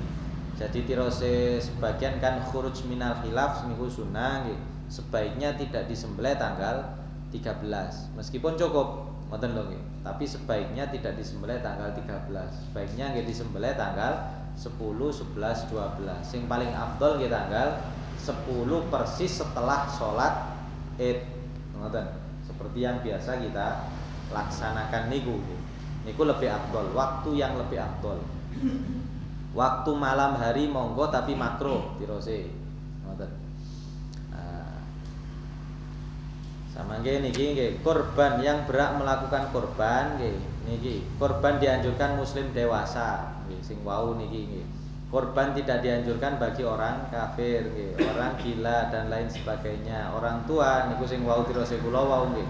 Jadi tirose sebagian kan khuruj minal khilaf niku sunnah nggih. Sebaiknya tidak disembelih tanggal 13. Meskipun cukup ngoten lho nggih. Tapi sebaiknya tidak disembelih tanggal 13. Sebaiknya nggih disembelih tanggal 10, 11, 12. Sing paling afdol nggih tanggal 10 persis setelah sholat Id. Ngoten. Seperti yang biasa kita laksanakan niku. Niku lebih afdol, waktu yang lebih afdol. Waktu malam hari monggo tapi makruh tirose. Ngoten. Sama niki nggih korban yang berhak melakukan korban nggih niki korban dianjurkan muslim dewasa nggih sing wau niki nggih. Korban tidak dianjurkan bagi orang kafir nggih, orang gila dan lain sebagainya. Orang tua niku sing wau tirose kula wau nggih.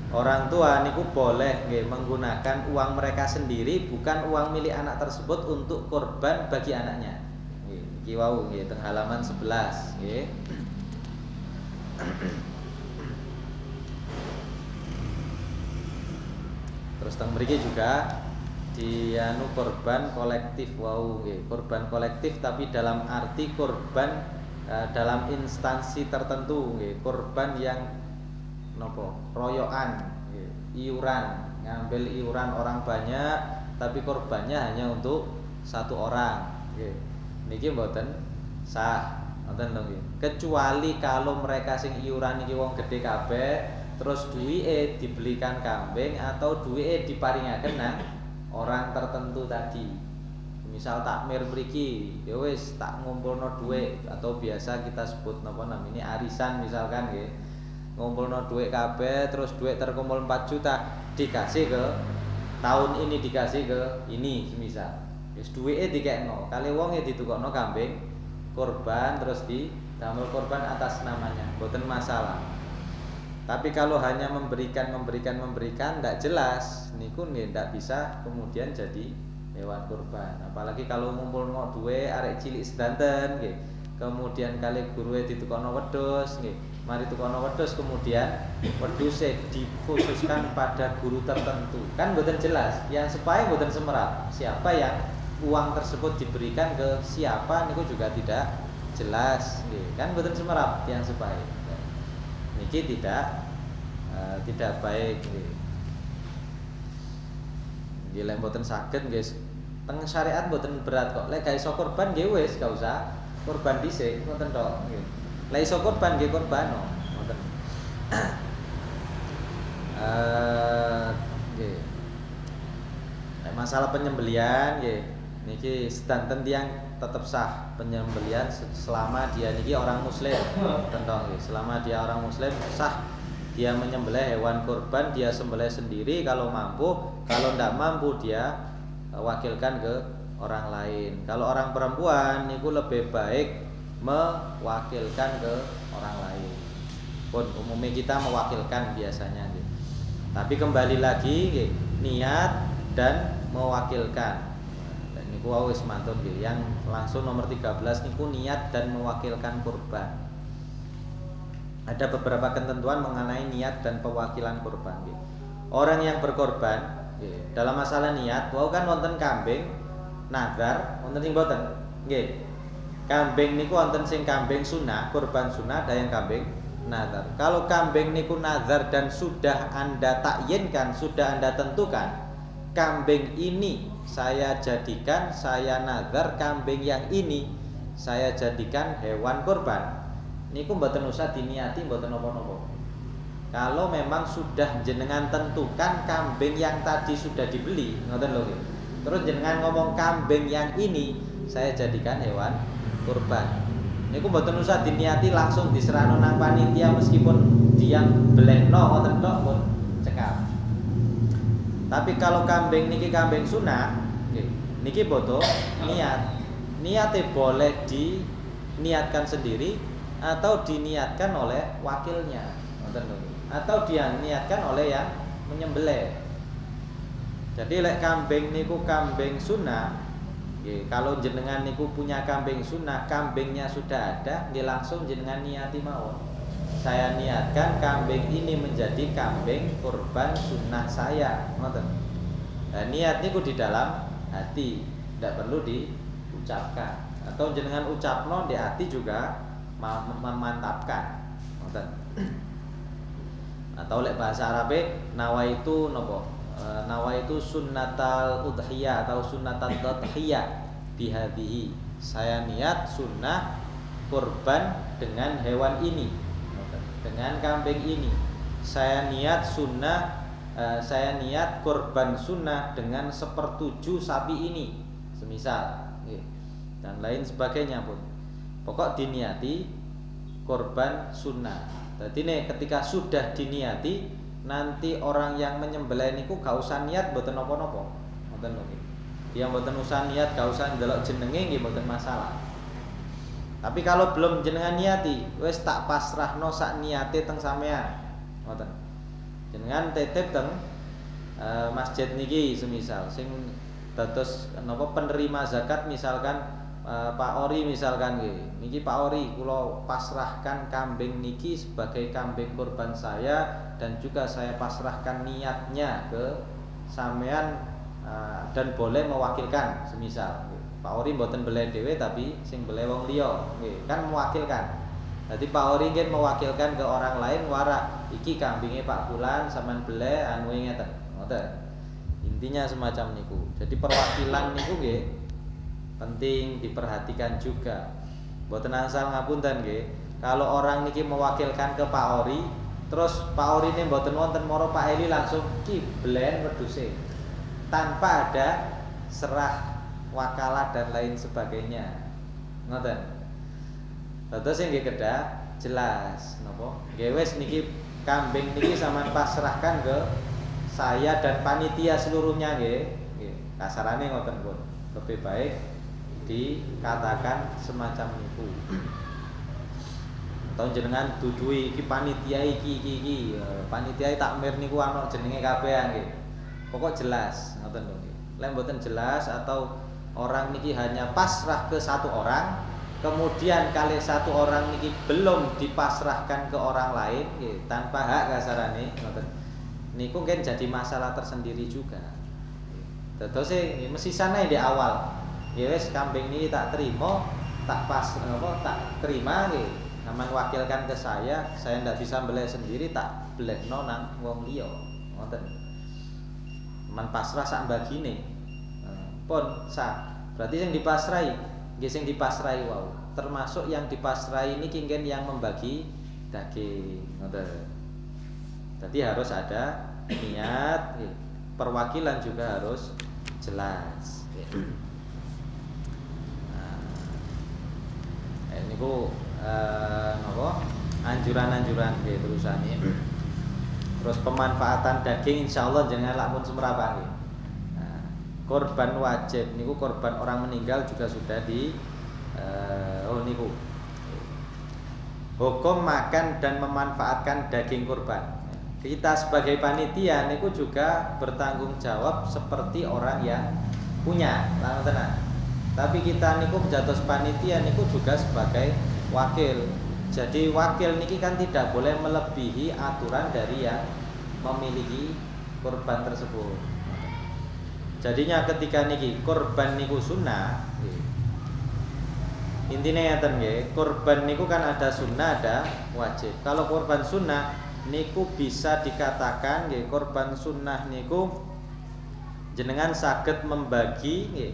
Orang tua niku boleh nggih menggunakan uang mereka sendiri bukan uang milik anak tersebut untuk korban bagi anaknya. Nggih iki wau nggih teng halaman 11 nggih. Terus teng mriki juga dianu korban kolektif wau nggih. Korban kolektif tapi dalam arti korban dalam instansi tertentu nggih. Korban yang napa? Royokan nggih. Iuran, ngambil iuran orang banyak tapi korbannya hanya untuk satu orang nggih. Niki mboten sah, ngoten lho nggih. Kecuali kalau mereka sing iuran niki wong gedhe kabeh terus duwike dibelikan kambing atau duwike diparingaken nang orang tertentu tadi. Misal takmir mriki, ya wis tak ngumpulno dhuwit atau biasa kita sebut napa namine arisan misalkan nggih. Ngumpulno dhuwit kabeh terus dhuwit terkumpul 4 juta dikasih ke tahun ini dikasih ke ini semisal. Wis duwike dikekno, kali wonge ditukokno kambing korban terus didamel korban atas namanya, mboten masalah. Tapi kalau hanya memberikan ndak jelas niku ndak bisa kemudian jadi hewan kurban. Apalagi kalau ngumpulno duwe arek cilik sedanten nggih. Kemudian kali gurue ditukono wedhus nggih. Mari tukono wedhus kemudian wedhuse dikhususkan pada guru tertentu. Kan mboten jelas, yang sepae mboten semerap. Siapa yang uang tersebut diberikan ke siapa niku juga tidak jelas nggih. Kan mboten semerap yang sepae. Niki tidak baik nggih. Nggih lek mboten saged nggih teng syariat mboten berat kok. Lek gak iso korban nggih wis gak usah korban dhisik ngoten tok nggih. Lek iso korban nggih korbano ngoten. Nggih. Nek masalah penyembelian nggih niki sedanten tiyang tetap sah penyembelian selama dia niki orang muslim. Tentang selama dia orang muslim sah dia menyembelih hewan kurban, dia sembelih sendiri kalau mampu, kalau tidak mampu dia wakilkan ke orang lain. Kalau orang perempuan niku lebih baik mewakilkan ke orang lain. Pun umumnya kita mewakilkan biasanya gitu. Tapi kembali lagi gitu, niat dan mewakilkan. Niku wis mantun nggih. Yang langsung nomor 13 niku niat dan mewakilkan kurban. Ada beberapa ketentuan mengenai niat dan pewakilan kurban nggih. Orang yang berkorban nggih, dalam masalah niat, wau kan wonten kambing nazar, wonten sing boten. Nggih. Kambing niku wonten sing kambing sunah, kurban sunah, ada yang kambing nazar. Kalau kambing niku nazar dan sudah Anda takyinkan, sudah Anda tentukan, kambing ini saya jadikan, saya nazar kambing yang ini saya jadikan hewan kurban. Niku mboten usah diniati, mboten napa-napa. Kalau memang sudah jenengan tentukan kambing yang tadi sudah dibeli, ngoten lho. Terus jenengan ngomong kambing yang ini saya jadikan hewan kurban. Niku mboten usah diniati langsung diserahno nang panitia meskipun dia blekno ngoten tok pun cekap. Tapi kalau kambing niki kambing sunah, niki boto niat. Niate boleh diniatkan sendiri atau diniatkan oleh wakilnya, atau dia niatkan oleh yang menyembelih. Jadi lek kambing niku kambing sunah, kalau jenengan niku punya kambing sunah, kambingnya sudah ada, langsung jenengan niati mawon. Saya niatkan kambing ini menjadi kambing kurban sunnah saya, ngoten. Nah, niat niku di dalam hati, tidak perlu diucapkan. Atau jenengan ucapno di hati juga memantapkan, ngoten. Atau lek bahasa Arabe nawaitu nopo? Nawaitu sunnatal udhiyah atau sunnatal tadhiyah bihadhihi. Saya niat sunnah kurban dengan hewan ini, dengan kambing ini. Saya niat sunnah, saya niat kurban sunnah dengan 1/7 sapi ini, semisal, dan lain sebagainya pun. Pokok diniati kurban sunnah. Jadi nih ketika sudah diniati, nanti orang yang menyembelih niku gak usah niat mboten napa-napa. Ngoten lho. Dia mboten usah niat, gak usah ndelok jenenge nggih mboten masalah. Tapi kalau belum jenengan niati, wis tak pasrahno sak niate teng sampean. Ngoten. Jenengan titip teng masjid niki semisal sing dados napa penerima zakat misalkan Pak Ori misalkan nggih. Niki Pak Ori kula pasrahkan kambing niki sebagai kambing kurban saya dan juga saya pasrahkan niatnya ke sampean dan boleh mewakilkan semisal. Pak Ori mboten beleh dhewe tapi sing beleh wong liya, nggih, kan mewakilkan. Dadi Pak Ori nggih mewakilkan ke orang lain warak iki kambinge Pak Fulan sampean beleh anu ngeten. Ngoten. Intinya semacam niku. Jadi perwakilan niku nggih penting diperhatikan juga. Mboten asal ngapunten nggih. Kalau orang niki mewakilkan ke Pak Ori, terus Pak Ori ini mboten wonten moro Pak Eli langsung ki belen wedhuse. Tanpa ada serah wakalah dan lain sebagainya. Ngoten. Terus sing nggih kedah jelas napa? Nggih wis niki kambing niki sampean pasrahkan ke saya dan panitia seluruhnya nggih. Nggih, kasarane ngoten pun. Lebih baik dikatakan semacam itu. Atau jenengan dudui iki panitia iki panitia takmir niku ana jenenge kabeh nggih. Pokok jelas ngoten lho nggih. Lek mboten jelas atau orang niki hanya pasrah ke satu orang, kemudian kali satu orang niki belum dipasrahkan ke orang lain tanpa hak kasarane ngoten. Niku kan jadi masalah tersendiri juga. Terus mesti sana di awal. Ya wis kambing niki tak terima, tak terima nggih. Aman wakilkan ke saya ndak bisa beleh sendiri tak belehno nang wong liya. Ngoten. Man pasrah sak bagine. Pun sah. Berarti yang dipasrai, nggih sing dipasrai wau. Termasuk yang dipasrai ini kingen yang membagi daging. Ngoten. Jadi harus ada niat, perwakilan juga harus jelas. Nah, ini ku anjuran-anjuran nggih terusane. Terus pemanfaatan daging insyaallah jangan lamun semerapan nggih. Korban wajib niku korban orang meninggal juga sudah di niku hukum makan dan memanfaatkan daging kurban. Kita sebagai panitia niku juga bertanggung jawab seperti orang yang punya, langsung tenang. Tapi kita niku jatuh panitia niku juga sebagai wakil. Jadi wakil niki kan tidak boleh melebihi aturan dari yang memiliki kurban tersebut. Jadinya ketika niki korban niku sunnah, intinya ngeten nggih, korban niku kan ada sunnah ada wajib. Kalau korban sunnah niku bisa dikatakan nggih, korban sunnah niku jenengan saged membagi nggih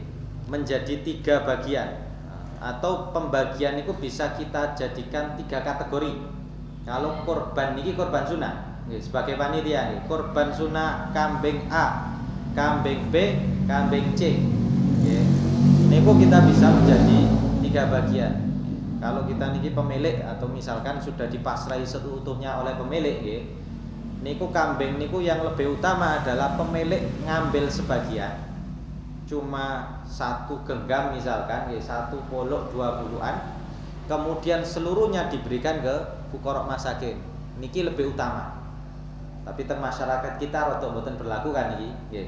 menjadi 3 bagian. Atau pembagian niku bisa kita jadikan 3 kategori. Kalau korban niki korban sunnah nggih, sebagai panitia nggih, korban sunnah kambing A, kambing B, kambing C. Nggih. Niku kita bisa menjadi 3 bagian. Kalau kita niki pemilik atau misalkan sudah dipasrai seutuhnya oleh pemilik nggih, niku kambing niku yang lebih utama adalah pemilik ngambil sebagian. Cuma 1 genggam misalkan nggih, 1 polok 20-an. Kemudian seluruhnya diberikan ke fuqara masakin. Niki lebih utama. Tapi teng masyarakat kita rada mboten berlaku kan iki nggih.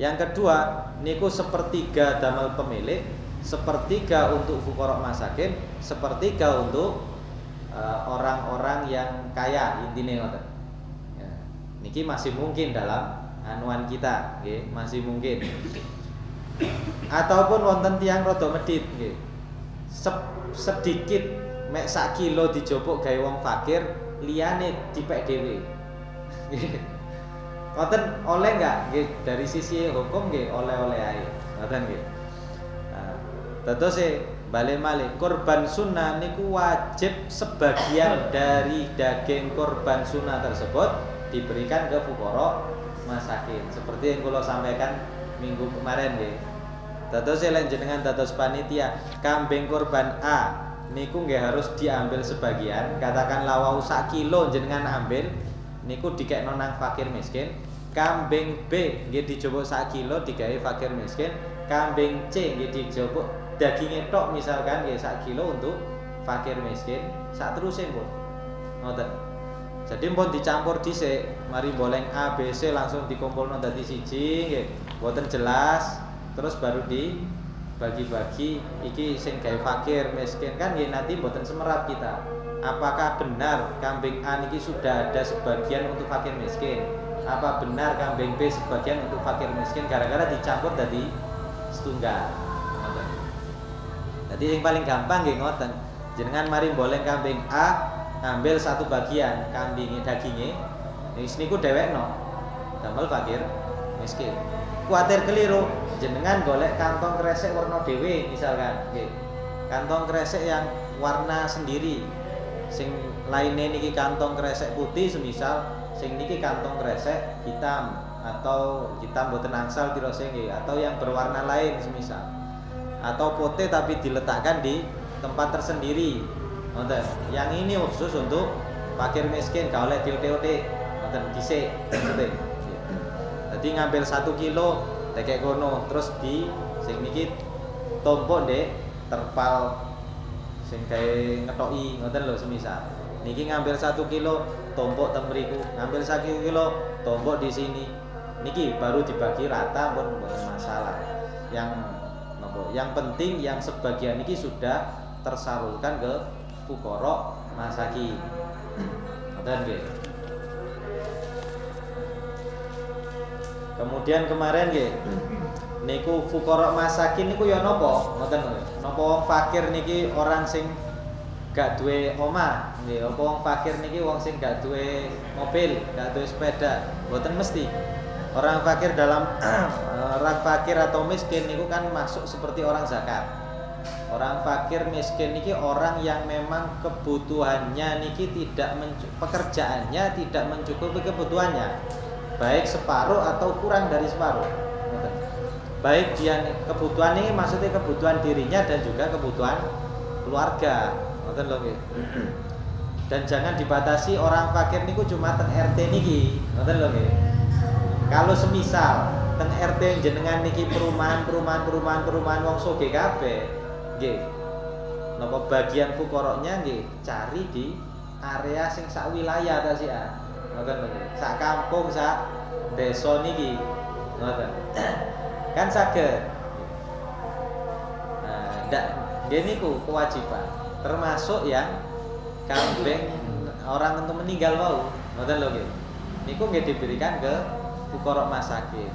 Yang kedua, niku 1/3 damel pemilik, 1/3 untuk fuqara masakin, 1/3 untuk orang-orang yang kaya, intine ngoten. Ya, niki masih mungkin dalam anuan kita, nggih, masih mungkin. Ataupun wonten tiyang rada medhit nggih. Sedikit mek 1 kilo dijopok gawe wong fakir, liyane dipek dhewe. Nggih. Ngoten oleh enggak nggih, dari sisi hukum nggih oleh-oleh ae. Ngoten nggih. Dados bali malih korban sunnah niku wajib sebagian dari daging korban sunnah tersebut diberikan ke fuqara masakin. Seperti yang kula sampaikan minggu kemarin nggih. Dados lek jenengan dados panitia kambing korban A niku nggih harus diambil sebagian, katakanlah wau 1 kilo jenengan ambil niku dikekno nang fakir miskin. Kambing B nggih dijupuk 1 kilo digawe fakir miskin. Kambing C nggih dijupuk dagingnya tok misalkan nggih 1 kilo untuk fakir miskin. Saterusé pun ngoten. Jadi pun dicampur dhisik, mari boleng A, B, C langsung dikumpulno dadi siji nggih. Mboten jelas, terus baru dibagi-bagi iki sing gawe fakir miskin kan nggih, nanti mboten semerap kita. Apakah benar kambing A niki sudah ada sebagian untuk fakir miskin? Apa benar kambing B sebagian untuk fakir miskin? Gara-gara dicampur dadi setunggal. Ngoten. Jadi yang paling gampang nggih ngoten. Jenengan mari boleng kambing A, ngambil 1 bagian kambing dagingnya, wis niku dhewekno damel fakir miskin. Kuatir keliru, jenengan golek kantong kresek warna dhewe misalkan, nggih. Kantong kresek yang warna sendiri. Sing lainnya niki kantong kresek putih semisal, sing niki kantong kresek hitam atau hitam boten angsal tirose nggih, atau yang berwarna lain semisal. Atau putih tapi diletakkan di tempat tersendiri. Ngoten. Yang ini khusus untuk fakir miskin, gak oleh diote-ote. Ngoten dhisik maksudnya. Jadi ngambil 1 kilo tekek kono, terus di sing niki tompok ndek terpal sing gawe ngetoki ngoten lho semisal. Niki ngambil 1 kilo tompok teng mriku, ngambil 1 kilo tompok di sini. Niki baru dibagi rata pun mboten masalah. Yang penting yang sebagian niki sudah tersalurkan ke fuqara masakin. Ngoten nggih. Kemudian kemarin nggih niku fuqara masakin niku ya napa? Ngoten lho. Napa wong fakir niki orang sing gak duwe omah, nggih. Apa wong fakir niki wong sing gak duwe mobil, gak duwe sepeda? Mboten mesti. Orang fakir orang fakir atau miskin niku kan masuk seperti orang zakat. Orang fakir miskin niki orang yang memang kebutuhannya niki pekerjaannya tidak mencukupi kebutuhannya, baik separuh atau kurang dari separuh. Baik dia kebutuhan ini maksudnya kebutuhan dirinya dan juga kebutuhan keluarga. Ngoten lho nggih. Dan jangan dibatasi orang fakir niku cuma teng RT niki. Ngoten lho nggih. Kalau semisal teng RT jenengan niki perumahan wong sugih kabeh, nggih. Napa bagian fuqaranya nggih cari di area sing sak wilayah ta sih ah. Ngoten lho. Sak kampung, sak desa niki. Ngoten. Kan saged. Nah, ndak nggih niku kewajiban. Termasuk yang kambing orang untuk meninggal wau. Ngoten lho nggih. Niku nggih diberikan ke fuqara masakin.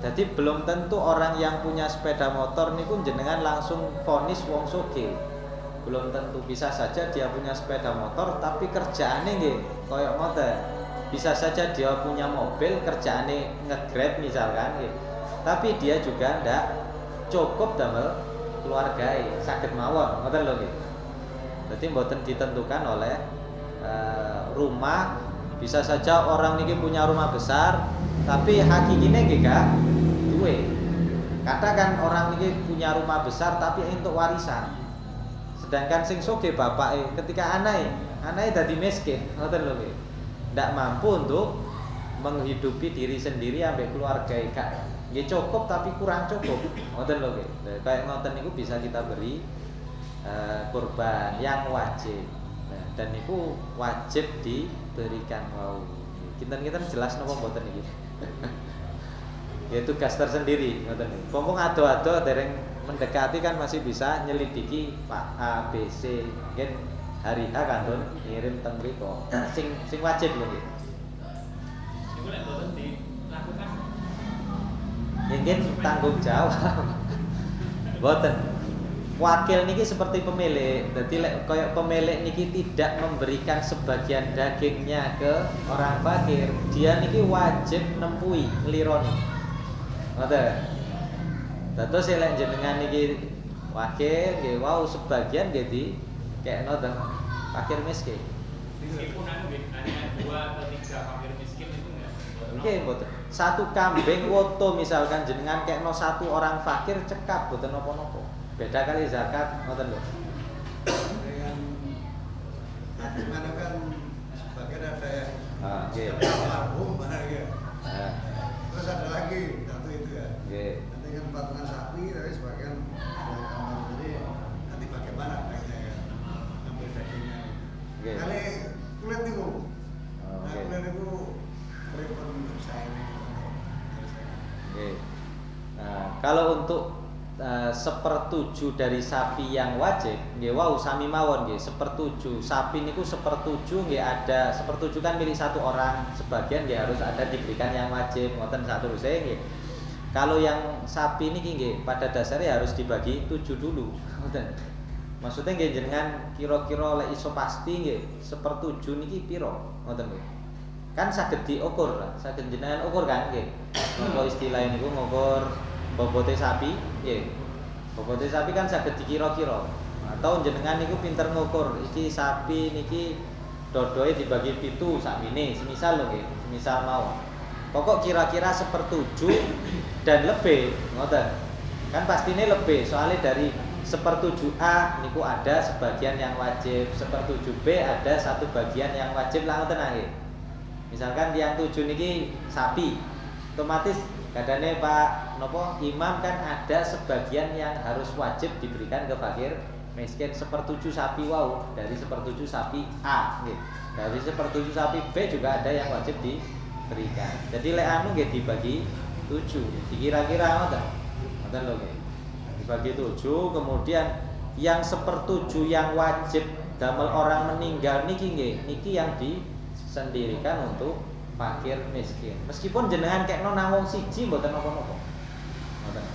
Jadi belum tentu orang yang punya sepeda motor niku jenengan langsung vonis wong sugih. Belum tentu, bisa saja dia punya sepeda motor tapi kerjaannya nggih koyo ngoten. Bisa saja dia punya mobil kerjaannya nge-grab misalkan nggih. Tapi dia juga ndak cukup damel keluargae, saged mawon, ngoten lho nggih. Dadi mboten ditentukan oleh rumah. Bisa saja orang niki punya rumah besar tapi hakikine nggih gak duwe. Katakan orang niki punya rumah besar tapi untuk warisan. Sedangkan sing sugih bapake ketika anake dadi miskin, ngoten lho nggih. Ndak mampu untuk menghidupi diri sendiri ambek keluarga gak nggih cukup tapi kurang cukup, ngoten lho nggih. Kayak ngoten niku bisa kita beri kurban yang wajib. Nah, dan niku wajib diberikan wau. Kinten-kinten jelas napa mboten iki? Ya tugas tersendiri ngoten niku. Pompong ado-ado dereng mendekati kan masih bisa nyelidiki Pak A B C. Mungkin hari H kantun ngirim teng mriko. Sing wajib lho nggih. Niku lek mboten dilakukan Mungkin tanggung jawab. Mboten. Wakil niki seperti pemilik. Jadi kayak pemilik niki tidak memberikan sebagian dagingnya ke orang fakir, dia niki wajib nempui nglironi. Ngoten. Dados lek jenengan niki wakil nggih wau sebagian nggih di kekno teng fakir miskin. Meskipun hanya 2 atau 3 fakir miskin itu enggak. Nggih mboten. Satu kambing woto misalkan jenengan kekno satu orang fakir cekap mboten napa-napa. Beda kali zakat ngoten lho. Gimana kan sebagian ada yang nggih. almarhum ya. Nah, Terus ada lagi satu itu ya. nggih. Nanti kan patungan sapi tapi sebagian ada kamar jadi nanti bagaimana baiknya ya ngambil dagingnya. Nggih. Kali kulit niku. Oh, Nah, nggih. kulit niku repot untuk saya ini. Nggih. Nah, kalau untuk 1/7 dari sapi yang wajib nggih wau sami mawon nggih 1/7 sapi niku 1/7 nggih ada 1/7 kan milik satu orang, sebagian nggih harus ada diberikan yang wajib ngoten satu saya nggih. Kalau yang sapi niki nggih pada dasarnya harus dibagi 7 dulu ngoten. Maksudnya nggih jenengan kira-kira lek iso pasti nggih 1/7 niki piro ngoten nggih. Kan saged diukur, saged jenengan ukur kan nggih. Napa istilah niku ngukur bobote sapi, nggih. Bobote sapi kan saged dikira-kira. Atau jenengan niku pinter ngukur, iki sapi niki dodoe dibagi 7 sakmene, semisal lho nggih, semisal mawon. Pokok kira-kira 1/7 dan lebih, ngoten. Kan pastinya lebih, soalnya dari 1/7A niku ada sebagian yang wajib, 1/7B ada satu bagian yang wajib lah ngoten nggih. Misalkan yang 7 niki sapi, otomatis kadane Pak nopo imam kan ada sebagian yang harus wajib diberikan ke fakir miskin 1/7 sapi wau dari 1/7 sapi A nggih. Dari 1/7 sapi B juga ada yang wajib diberikan. Jadi lek anu nggih dibagi 7. Dikira-kira ngoten. Ngoten lho nggih. Dibagi 7 kemudian yang 1/7 yang wajib damel orang meninggal niki nggih, niki yang disendirikan untuk fakir miskin. Meskipun jenengan kekno nang wong siji mboten napa-napa. Ngoten.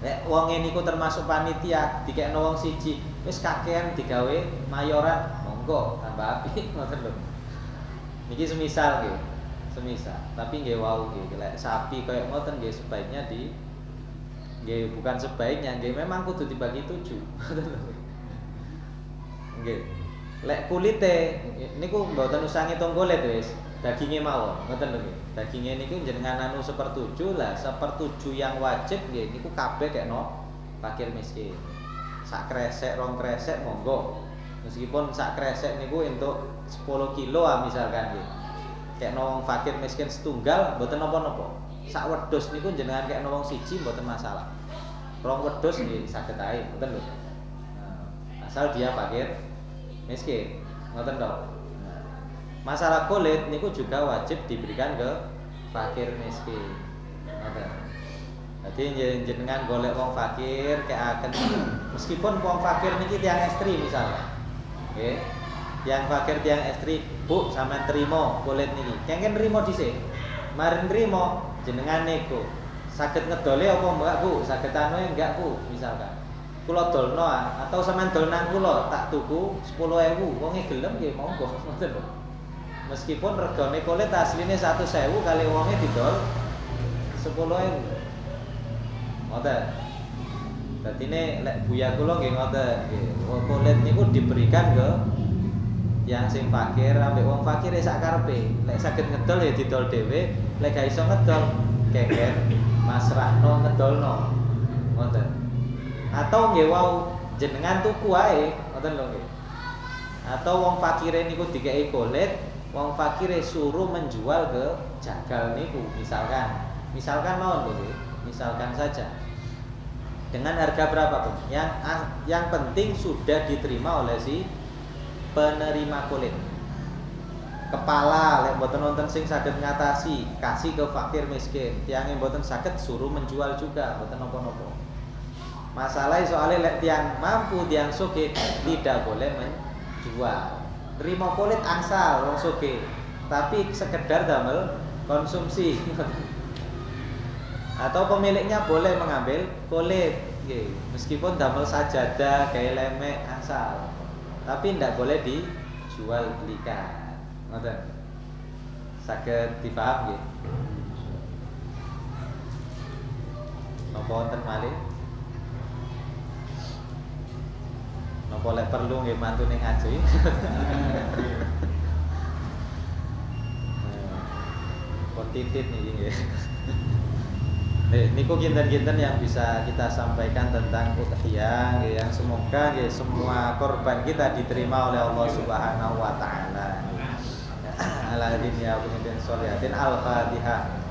Nek wong niku termasuk panitia dikekno wong siji, wis kakean digawe mayoran, monggo tambah apik ngoten lho. Niki semisal nggih. Semisal, tapi nggih wau nggih lek sapi kaya ngoten nggih sebaiknya nggih bukan sebaiknya nggih memang kudu dibagi 7. Ngoten lho. Nggih. Lek kulite niku mboten usah ngitung kulit wis. Dagingnya mawon, ngoten lho nggih. Dagingnya niku jenengan anu 1/7 lah, 1/7 yang wajib nggih niku kabeh kekno fakir miskin. Sak kresek, rong kresek monggo. Meskipun sak kresek niku entuk 10 kilo misalkan nggih. Kekno wong fakir miskin setunggal mboten napa-napa. Sak wedhus niku jenengan kekno wong siji mboten masalah. Rong wedhus nggih saged ae, ngoten lho. Nah, asal dia fakir miskin, ngoten to. Masalah kulit niku juga wajib diberikan ke fakir miskin. Ngoten. Jadi jenengan golek wong fakir kayaken meskipun wong fakir niki tiyang ekstri misalnya. Nggih. Yang fakir tiyang ekstri, Bu sampean trimo kulit niki. Kengken trimo dhisik. Mari nrimo jenengan niku saged ngedole apa mbak Bu? Saged anu enggak Bu? Misalkan kula dolno atau sampean dol nang kula tak tuku 10.000 wonge gelem nggih monggo ngoten lho. Meskipun regane kulit asline 100.000 kali wonge didol 10.000. Ngoten. Dadine lek buya kula nggih ngoten nggih. Kulit niku diberikan ke yang sing fakir ambek wong fakir sak karepe. Lek saged ngedol ya didol dhewe, lek gak iso ngedol kengken masrahno ngedolno. Ngoten. Atau nggih wau jenengan tuku wae, ngoten lho nggih. Atau wong fakire niku dikeki kulit, wong fakire suruh menjual ke jagal niku misalkan. Misalkan mawon lho nggih, misalkan saja. Dengan harga berapapun. Yang penting sudah diterima oleh si penerima kulit. Kepala lek mboten wonten sing saged ngatasi, kasih ke fakir miskin. Tiang mboten saged suruh menjual juga, mboten napa-napa. Masalah soalnya lek tiang mampu, tiang sugih tidak boleh menjual. Terima kulit angsal wong sugih, tapi sekedar damel konsumsi. Atau pemiliknya boleh mengambil kulit, meskipun damel sajadah, gawe lemek angsal. Tapi tidak boleh dijual belikan. Ngoten. Saged dipaham nggih? Napa wonten malih? Napa lek perlu nggih mantune ngaji? Kok titit niki nggih. Niku kinten-kinten yang bisa kita sampaikan tentang udhiyah yang semoga semua korban kita diterima oleh Allah Subhanahu wa taala. Ala dunya wa din sholihatin al-Fatihah.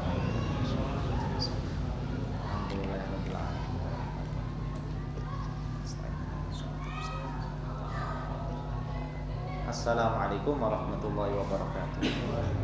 Assalamualaikum warahmatullahi wabarakatuh.